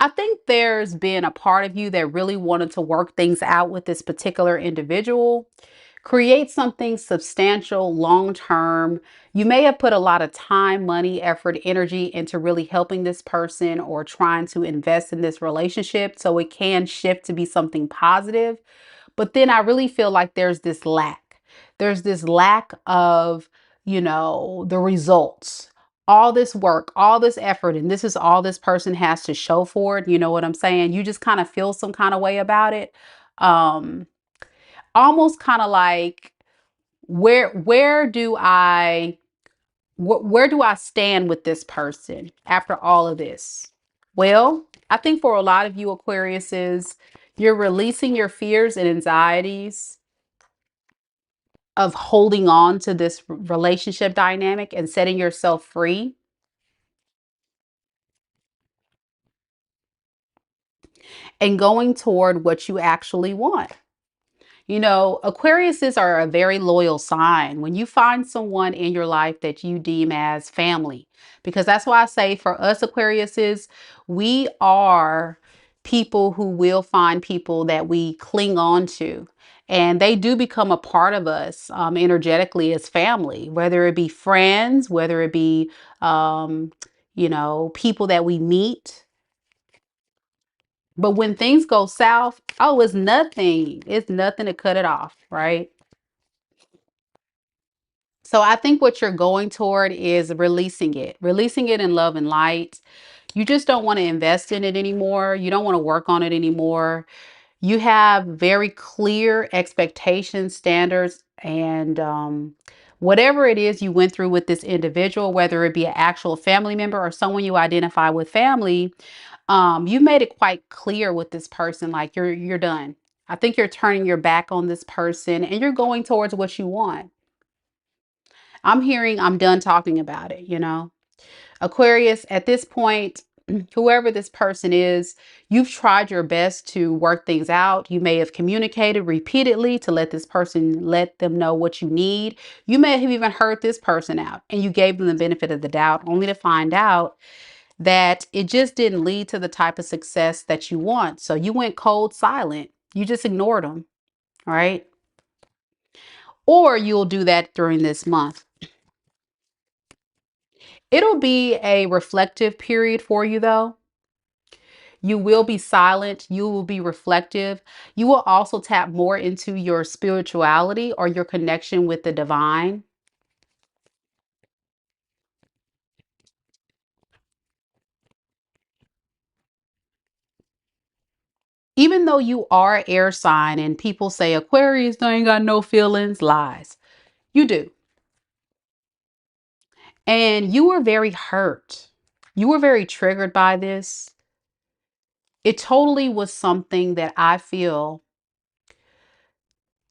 I think there's been a part of you that really wanted to work things out with this particular individual, create something substantial long term. You may have put a lot of time, money, effort, energy into really helping this person or trying to invest in this relationship so it can shift to be something positive. But then I really feel like there's this lack. There's this lack of, the results. All this work, all this effort, and this is all this person has to show for it. You know what I'm saying? You just kind of feel some kind of way about it. Um, Almost kind of like where do where do I stand with this person after all of this? Well, I think for a lot of you Aquariuses, you're releasing your fears and anxieties of holding on to this relationship dynamic and setting yourself free and going toward what you actually want. Aquariuses are a very loyal sign. When you find someone in your life that you deem as family, because that's why I say for us Aquariuses, we are people who will find people that we cling on to. And they do become a part of us energetically as family, whether it be friends, whether it be, people that we meet. But when things go south, oh, it's nothing. It's nothing to cut it off, right? So I think what you're going toward is releasing it in love and light. You just don't want to invest in it anymore. You don't want to work on it anymore. You have very clear expectations, standards, and whatever it is you went through with this individual, whether it be an actual family member or someone you identify with family, you made it quite clear with this person, like you're done. I think you're turning your back on this person and you're going towards what you want. I'm hearing I'm done talking about it. Aquarius, at this point, whoever this person is, you've tried your best to work things out. You may have communicated repeatedly to let them know what you need. You may have even heard this person out and you gave them the benefit of the doubt, only to find out that it just didn't lead to the type of success that you want. So you went cold silent. You just ignored them, right? Or you'll do that during this month. It'll be a reflective period for you, though. You will be silent. You will be reflective. You will also tap more into your spirituality or your connection with the divine. Even though you are air sign and people say Aquarius ain't got no feelings, lies. You do. And you were very hurt. You were very triggered by this. It totally was something that I feel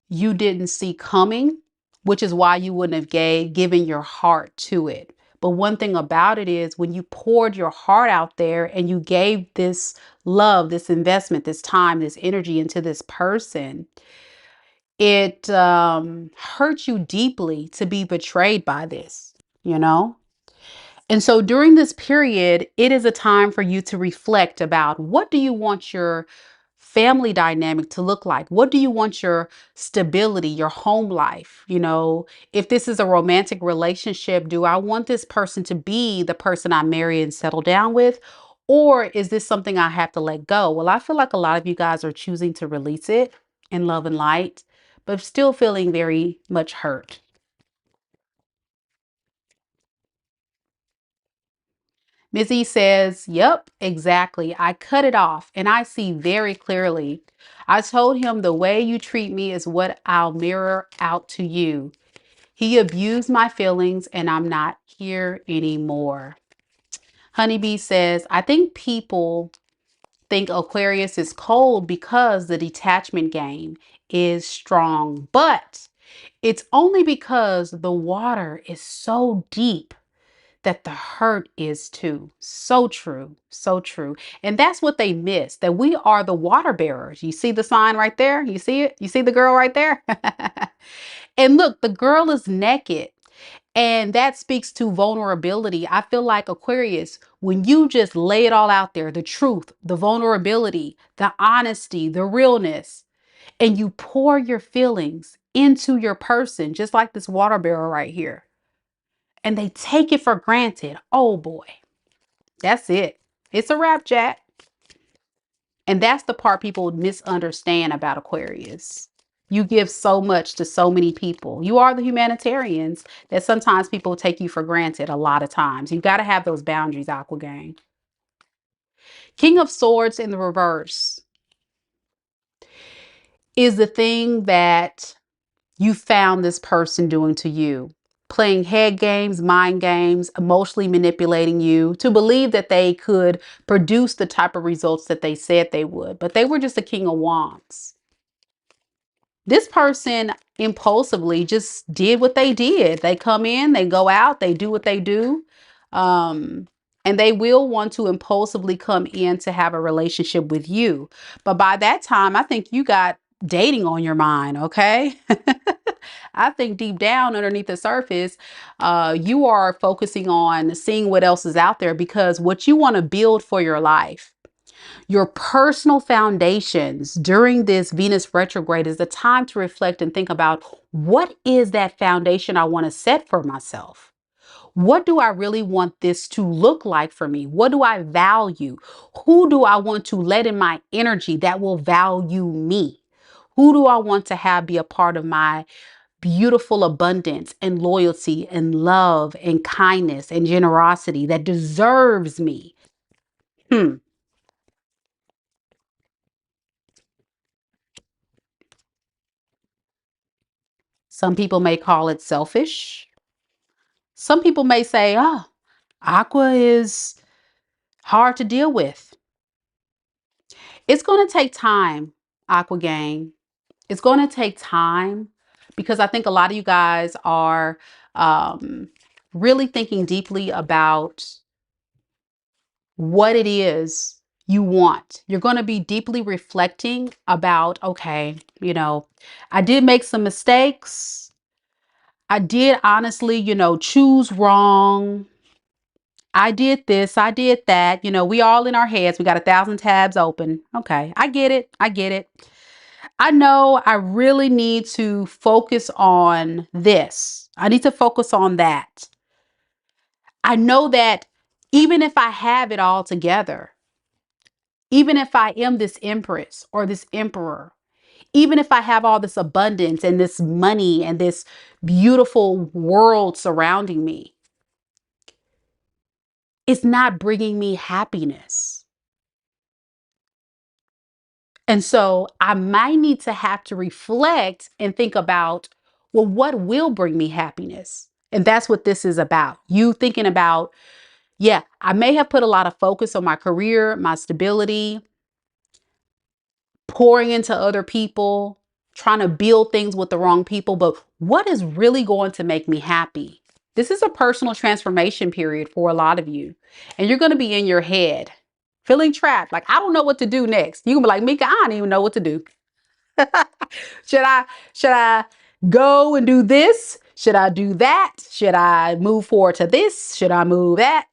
you didn't see coming, which is why you wouldn't have given your heart to it. But one thing about it is when you poured your heart out there and you gave this love, this investment, this time, this energy into this person, it hurt you deeply to be betrayed by this, you know? And so during this period, it is a time for you to reflect about what do you want your family dynamic to look like? What do you want your stability, your home life? If this is a romantic relationship, do I want this person to be the person I marry and settle down with? Or is this something I have to let go? Well, I feel like a lot of you guys are choosing to release it in love and light, but still feeling very much hurt. Missy says, yep, exactly. I cut it off and I see very clearly. I told him the way you treat me is what I'll mirror out to you. He abused my feelings and I'm not here anymore. Honeybee says, I think people think Aquarius is cold because the detachment game is strong, but it's only because the water is so deep that the hurt is too. So true. So true. And that's what they miss, that we are the water bearers. You see the sign right there? You see it? You see the girl right there? And look, the girl is naked. And that speaks to vulnerability. I feel like Aquarius, when you just lay it all out there, the truth, the vulnerability, the honesty, the realness, and you pour your feelings into your person, just like this water barrel right here, and they take it for granted. Oh boy, that's it. It's a wrap, Jack. And that's the part people misunderstand about Aquarius. You give so much to so many people. You are the humanitarians that sometimes people take you for granted a lot of times. You got to have those boundaries, Aqua Gang. King of Swords in the reverse is the thing that you found this person doing to you. Playing head games, mind games, emotionally manipulating you to believe that they could produce the type of results that they said they would. But they were just a King of Wands. This person impulsively just did what they did. They come in, they go out, they do what they do. And they will want to impulsively come in to have a relationship with you. But by that time, I think you got dating on your mind, okay? I think deep down underneath the surface, you are focusing on seeing what else is out there, because what you want to build for your life, your personal foundations during this Venus retrograde, is the time to reflect and think about, what is that foundation I want to set for myself? What do I really want this to look like for me? What do I value? Who do I want to let in my energy that will value me? Who do I want to have be a part of my beautiful abundance and loyalty and love and kindness and generosity that deserves me? Some people may call it selfish. Some people may say, oh, Aqua is hard to deal with. It's going to take time, Aqua Gang. It's going to take time, because I think a lot of you guys are really thinking deeply about what it is you want. You're going to be deeply reflecting about, okay, I did make some mistakes. I did honestly, choose wrong. I did this, I did that. We all in our heads. We got 1,000 tabs open. Okay, I get it. I get it. I know I really need to focus on this. I need to focus on that. I know that even if I have it all together, even if I am this empress or this emperor, even if I have all this abundance and this money and this beautiful world surrounding me, it's not bringing me happiness. And so I might need to have to reflect and think about, well, what will bring me happiness? And that's what this is about. You thinking about, yeah, I may have put a lot of focus on my career, my stability, pouring into other people, trying to build things with the wrong people. But what is really going to make me happy? This is a personal transformation period for a lot of you. And you're going to be in your head, feeling trapped. Like, I don't know what to do next. You can be like, Mika, I don't even know what to do. Should I go and do this? Should I do that? Should I move forward to this? Should I move that?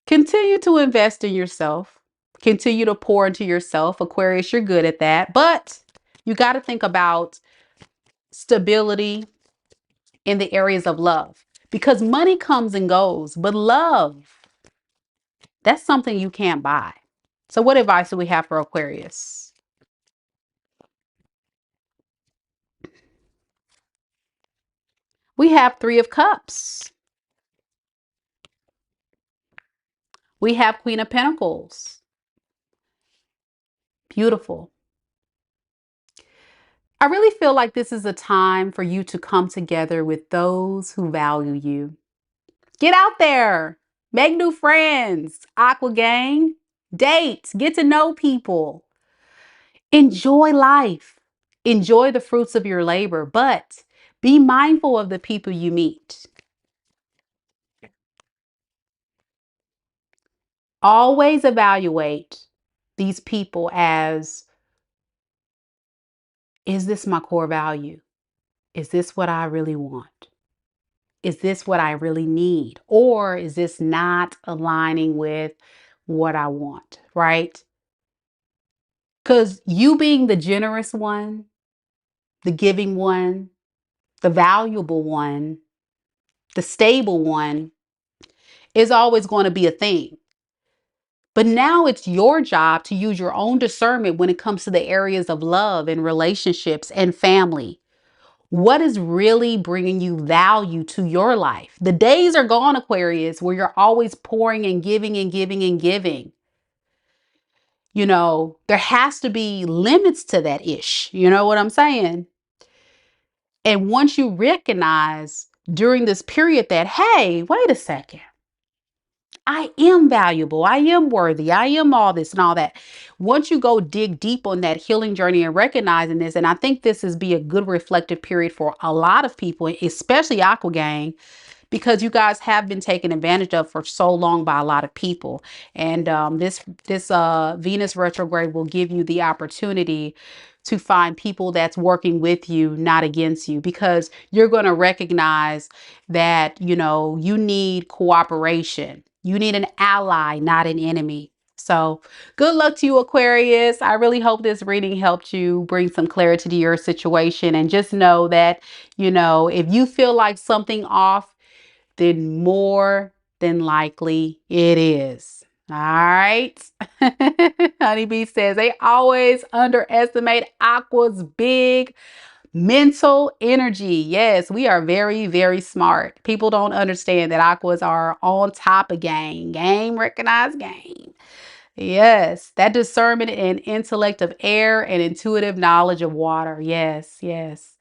Continue to invest in yourself. Continue to pour into yourself. Aquarius, you're good at that. But you got to think about stability in the areas of love, because money comes and goes, but love, that's something you can't buy. So what advice do we have for Aquarius? We have Three of Cups. We have Queen of Pentacles. Beautiful. I really feel like this is a time for you to come together with those who value you. Get out there, make new friends, Aqua Gang, date, get to know people, enjoy life, enjoy the fruits of your labor, but Be mindful of the people you meet. Always evaluate these people as, is this my core value? Is this what I really want? Is this what I really need? Or is this not aligning with what I want, right? Because you being the generous one, the giving one, the valuable one, the stable one is always going to be a thing. But now it's your job to use your own discernment when it comes to the areas of love and relationships and family. What is really bringing you value to your life? The days are gone, Aquarius, where you're always pouring and giving and giving and giving. You know, there has to be limits to that ish. You know what I'm saying? And once you recognize during this period that, hey, wait a second, I am valuable, I am worthy, I am all this and all that. Once you go dig deep on that healing journey and recognizing this, and I think this is be a good reflective period for a lot of people, especially Aqua Gang, because you guys have been taken advantage of for so long by a lot of people. And this Venus retrograde will give you the opportunity to find people that's working with you, not against you, because you're going to recognize that, you know, you need cooperation. You need an ally, not an enemy. So good luck to you, Aquarius. I really hope this reading helped you bring some clarity to your situation. And just know that, you know, if you feel like something off, then more than likely it is. All right. Honeybee says they always underestimate Aqua's big mental energy. Yes, we are very, very smart. People don't understand that Aquas are on top of game. Game recognized game. Yes, that discernment and intellect of air and intuitive knowledge of water. Yes, yes.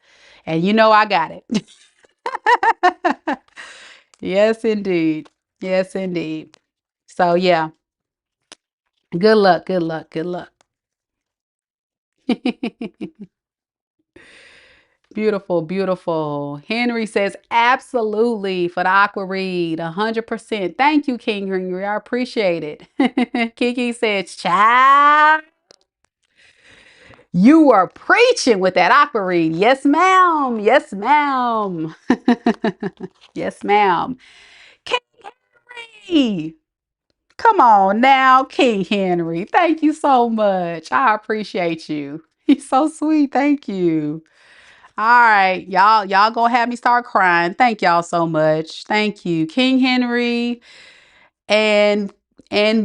And you know I got it. Yes, indeed. Yes, indeed. So yeah, good luck, good luck, good luck. Beautiful, beautiful. Henry says, absolutely for the aqua read, 100%. Thank you, King Henry. I appreciate it. Kiki says, child, you are preaching with that aqua read. Yes, ma'am. Yes, ma'am. Yes, ma'am. King Henry. Come on now, King Henry. Thank you so much. I appreciate you. He's so sweet. Thank you. All right, y'all gonna have me start crying. Thank y'all so much. Thank you, King Henry and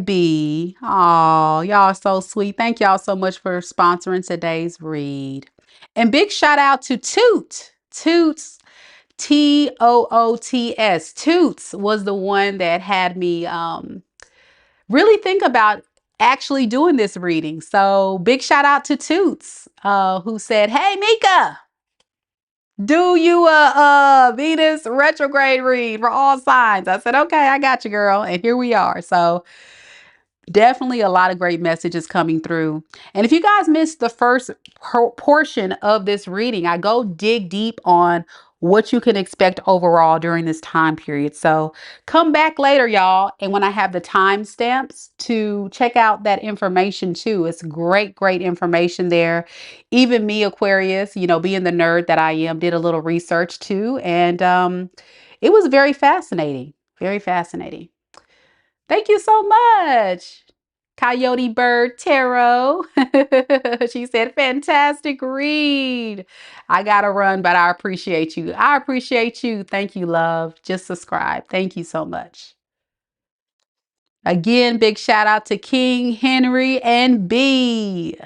B. Oh, y'all so sweet. Thank y'all so much for sponsoring today's read. And big shout out to Toot. Toots, Toots. Toots was the one that had me really think about actually doing this reading. So big shout out to Toots, who said, "Hey Mika, do you a Venus retrograde read for all signs?" I said, "Okay, I got you, girl." And here we are. So definitely a lot of great messages coming through. And if you guys missed the first portion of this reading, I go dig deep on what you can expect overall during this time period. So come back later, y'all. And when I have the timestamps to check out that information too, it's great, great information there. Even me, Aquarius, you know, being the nerd that I am, did a little research too. And it was very fascinating, very fascinating. Thank you so much. Coyote Bird Tarot. She said, fantastic read. I gotta run, but I appreciate you. I appreciate you. Thank you, love. Just subscribe. Thank you so much. Again, big shout out to King Henry and B.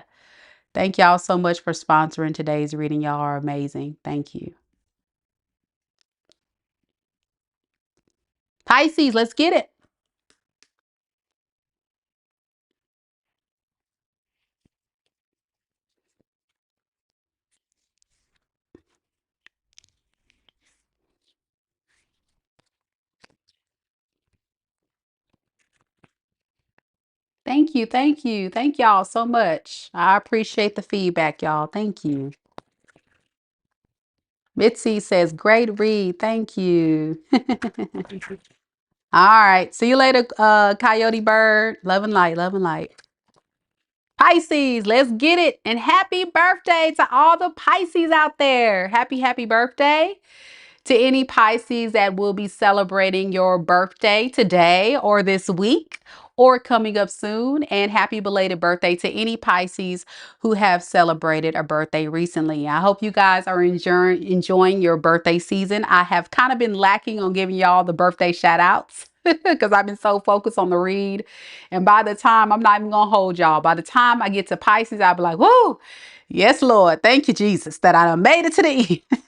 Thank y'all so much for sponsoring today's reading. Y'all are amazing. Thank you. Pisces, let's get it. Thank you. Thank you. Thank y'all so much. I appreciate the feedback, y'all. Thank you. Mitzi says, great read. Thank you. All right. See you later, Coyote Bird. Love and light. Love and light. Pisces, let's get it. And happy birthday to all the Pisces out there. Happy, happy birthday to any Pisces that will be celebrating your birthday today or this week or coming up soon. And happy belated birthday to any Pisces who have celebrated a birthday recently. I hope you guys are enjoying your birthday season. I have kind of been lacking on giving y'all the birthday shout outs because I've been so focused on the read. And by the time, I'm not even going to hold y'all, by the time I get to Pisces, I'll be like, whoo, yes, Lord. Thank you, Jesus, that I made it to the end.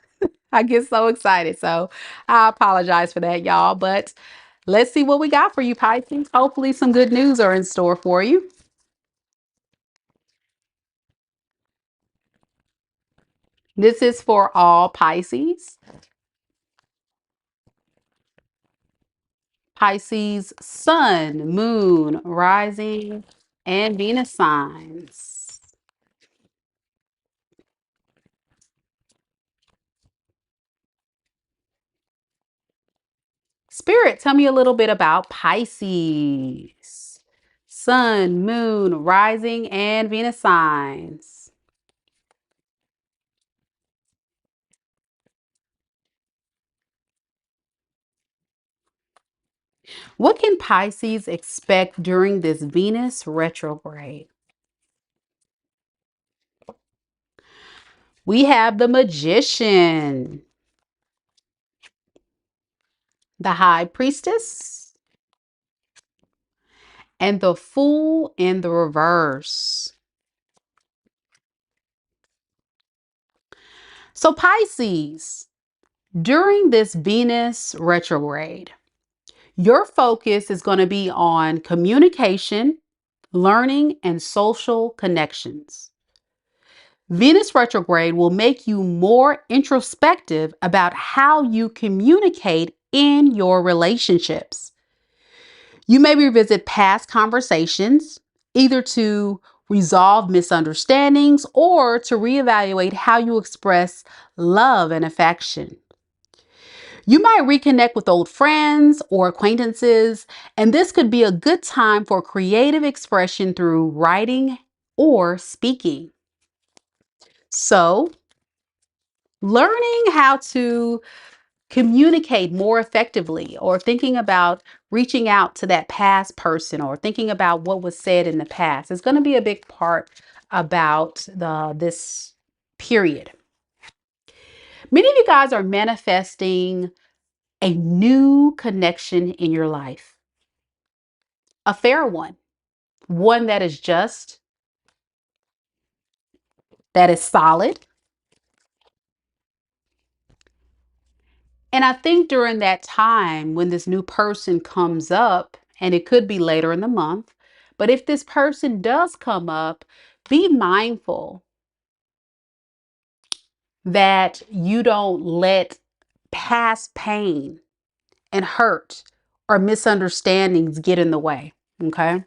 I get so excited. So I apologize for that, y'all. But let's see what we got for you, Pisces. Hopefully some good news are in store for you. This is for all Pisces. Pisces, Sun, Moon, Rising, and Venus signs. Spirit, tell me a little bit about Pisces. Sun, Moon, Rising, and Venus signs. What can Pisces expect during this Venus retrograde? We have the Magician, the High Priestess, and the Fool in the reverse. So Pisces, during this Venus retrograde, your focus is going to be on communication, learning, and social connections. Venus retrograde will make you more introspective about how you communicate in your relationships. You may revisit past conversations, either to resolve misunderstandings or to reevaluate how you express love and affection. You might reconnect with old friends or acquaintances, and this could be a good time for creative expression through writing or speaking. So, learning how to communicate more effectively or thinking about reaching out to that past person or thinking about what was said in the past is going to be a big part about this period. Many of you guys are manifesting a new connection in your life, a fair one that is just, that is solid. And I think during that time when this new person comes up, and it could be later in the month, but if this person does come up, be mindful that you don't let past pain and hurt or misunderstandings get in the way. Okay.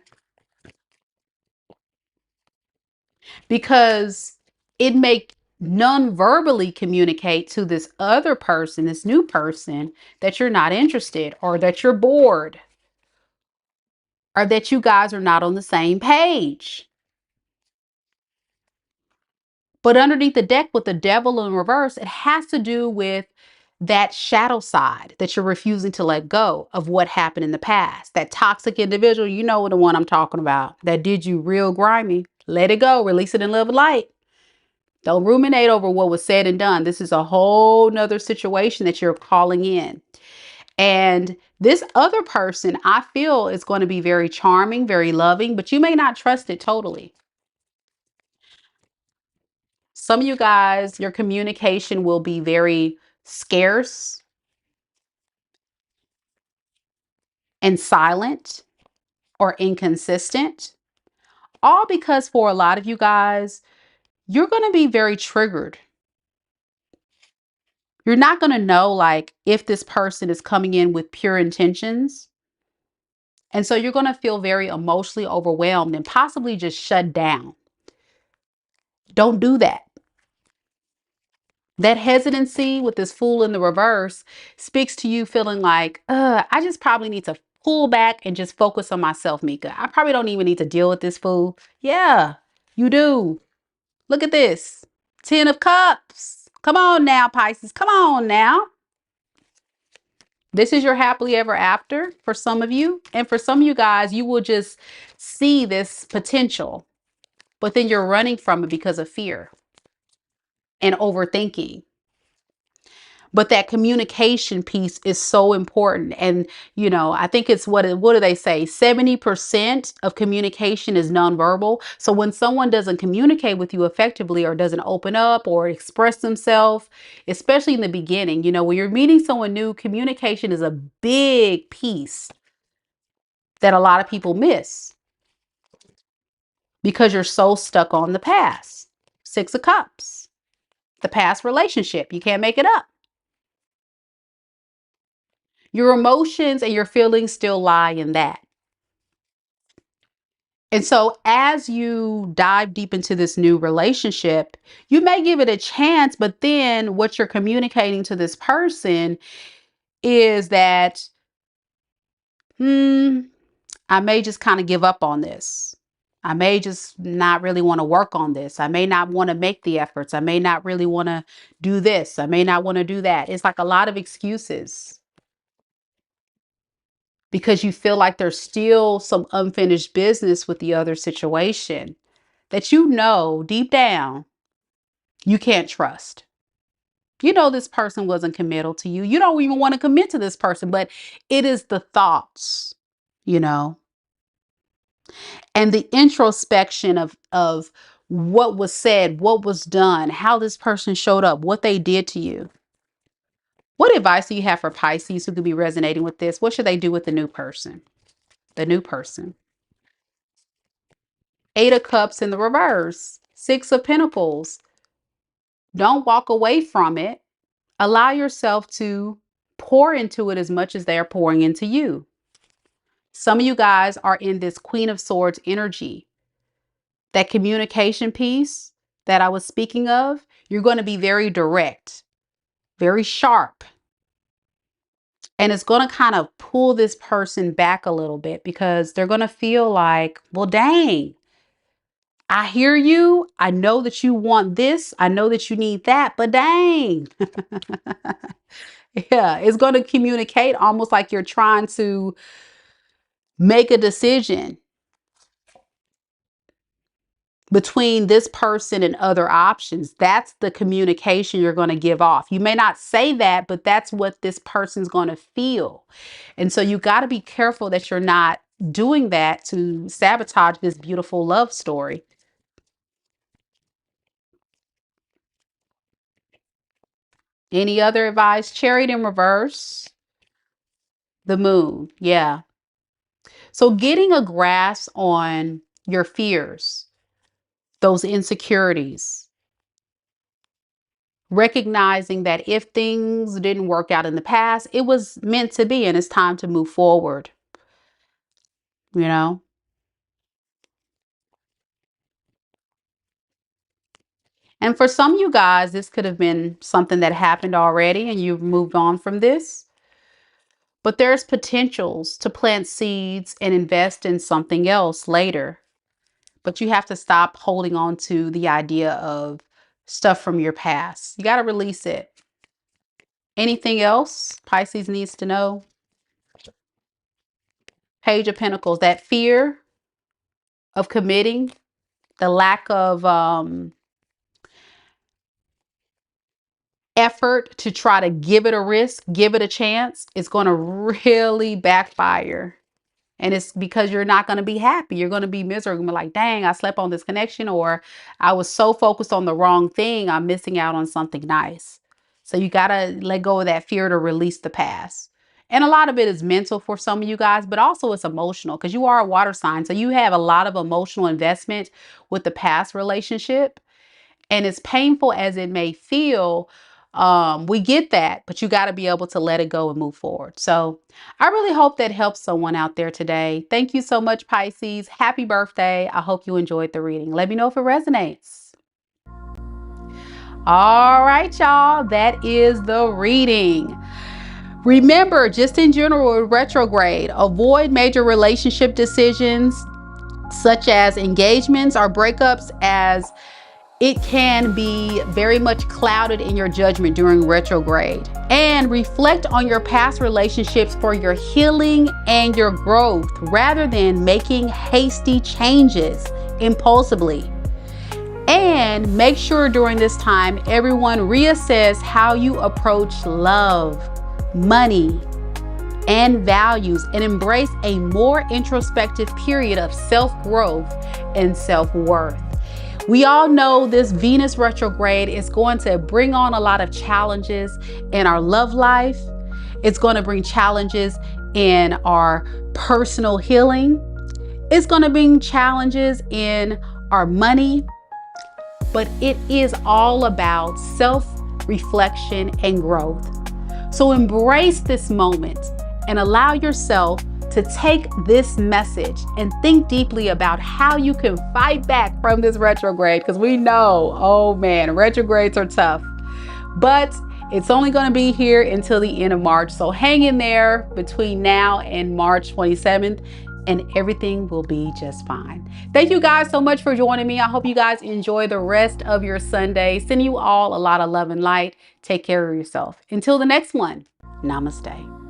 Because it may non-verbally communicate to this other person, this new person, that you're not interested or that you're bored or that you guys are not on the same page. But underneath the deck with the devil in reverse, it has to do with that shadow side that you're refusing to let go of what happened in the past. That toxic individual, you know the one I'm talking about, that did you real grimy. Let it go, release it in love and light. Don't ruminate over what was said and done. This is a whole nother situation that you're calling in. And this other person, I feel, is going to be very charming, very loving, but you may not trust it totally. Some of you guys, your communication will be very scarce and silent or inconsistent. All because for a lot of you guys, you're going to be very triggered. You're not going to know like if this person is coming in with pure intentions. And so you're going to feel very emotionally overwhelmed and possibly just shut down. Don't do that. That hesitancy with this Fool in the reverse speaks to you feeling like, I just probably need to pull back and just focus on myself, Mika. I probably don't even need to deal with this fool. Yeah, you do. Look at this. 10 of Cups. Come on now, Pisces. Come on now. This is your happily ever after for some of you. And for some of you guys, you will just see this potential, but then you're running from it because of fear and overthinking. But that communication piece is so important. And, you know, I think it's what do they say? 70% of communication is nonverbal. So when someone doesn't communicate with you effectively or doesn't open up or express themselves, especially in the beginning, you know, when you're meeting someone new, communication is a big piece that a lot of people miss because you're so stuck on the past. 6 of Cups, the past relationship. You can't make it up. Your emotions and your feelings still lie in that. And so as you dive deep into this new relationship, you may give it a chance, but then what you're communicating to this person is that, I may just kind of give up on this. I may just not really want to work on this. I may not want to make the efforts. I may not really want to do this. I may not want to do that. It's like a lot of excuses because you feel like there's still some unfinished business with the other situation that you know deep down you can't trust. You know this person wasn't committal to you. You don't even want to commit to this person, but it is the thoughts, you know, and the introspection of what was said, what was done, how this person showed up, what they did to you. What advice do you have for Pisces who could be resonating with this? What should they do with the new person? The new person. 8 of Cups in the reverse. 6 of Pentacles. Don't walk away from it. Allow yourself to pour into it as much as they're pouring into you. Some of you guys are in this Queen of Swords energy. That communication piece that I was speaking of, you're going to be very direct, very sharp. And it's going to kind of pull this person back a little bit because they're going to feel like, well, dang, I hear you. I know that you want this. I know that you need that, but dang. Yeah, it's going to communicate almost like you're trying to make a decision between this person and other options. That's the communication you're going to give off. You may not say that, but that's what this person's going to feel. And so you got to be careful that you're not doing that to sabotage this beautiful love story. Any other advice? Chariot in reverse. The Moon. Yeah. So getting a grasp on your fears, those insecurities, recognizing that if things didn't work out in the past, it was meant to be and it's time to move forward, you know? And for some of you guys, this could have been something that happened already and you've moved on from this. But there's potentials to plant seeds and invest in something else later. But you have to stop holding on to the idea of stuff from your past. You got to release it. Anything else Pisces needs to know? Page of Pentacles, that fear of committing, the lack of effort to try to give it a risk, give it a chance, it's going to really backfire. And it's because you're not going to be happy. You're going to be miserable. Like, dang, I slept on this connection, or I was so focused on the wrong thing. I'm missing out on something nice. So you got to let go of that fear to release the past. And a lot of it is mental for some of you guys, but also it's emotional because you are a water sign. So you have a lot of emotional investment with the past relationship. And as painful as it may feel, we get that, but you got to be able to let it go and move forward. So I really hope that helps someone out there today. Thank you so much, Pisces. Happy birthday. I hope you enjoyed the reading. Let me know if it resonates. All right, y'all, that is the reading. Remember, just in general, retrograde, avoid major relationship decisions such as engagements or breakups, as it can be very much clouded in your judgment during retrograde. And reflect on your past relationships for your healing and your growth rather than making hasty changes impulsively. And make sure during this time, everyone reassess how you approach love, money, and values, and embrace a more introspective period of self-growth and self-worth. We all know this Venus retrograde is going to bring on a lot of challenges in our love life. It's going to bring challenges in our personal healing. It's going to bring challenges in our money. But it is all about self-reflection and growth. So embrace this moment and allow yourself to take this message and think deeply about how you can fight back from this retrograde, because we know, oh man, retrogrades are tough. But it's only going to be here until the end of March. So hang in there between now and March 27th. And everything will be just fine. Thank you guys so much for joining me. I hope you guys enjoy the rest of your Sunday. Send you all a lot of love and light. Take care of yourself. Until the next one, namaste.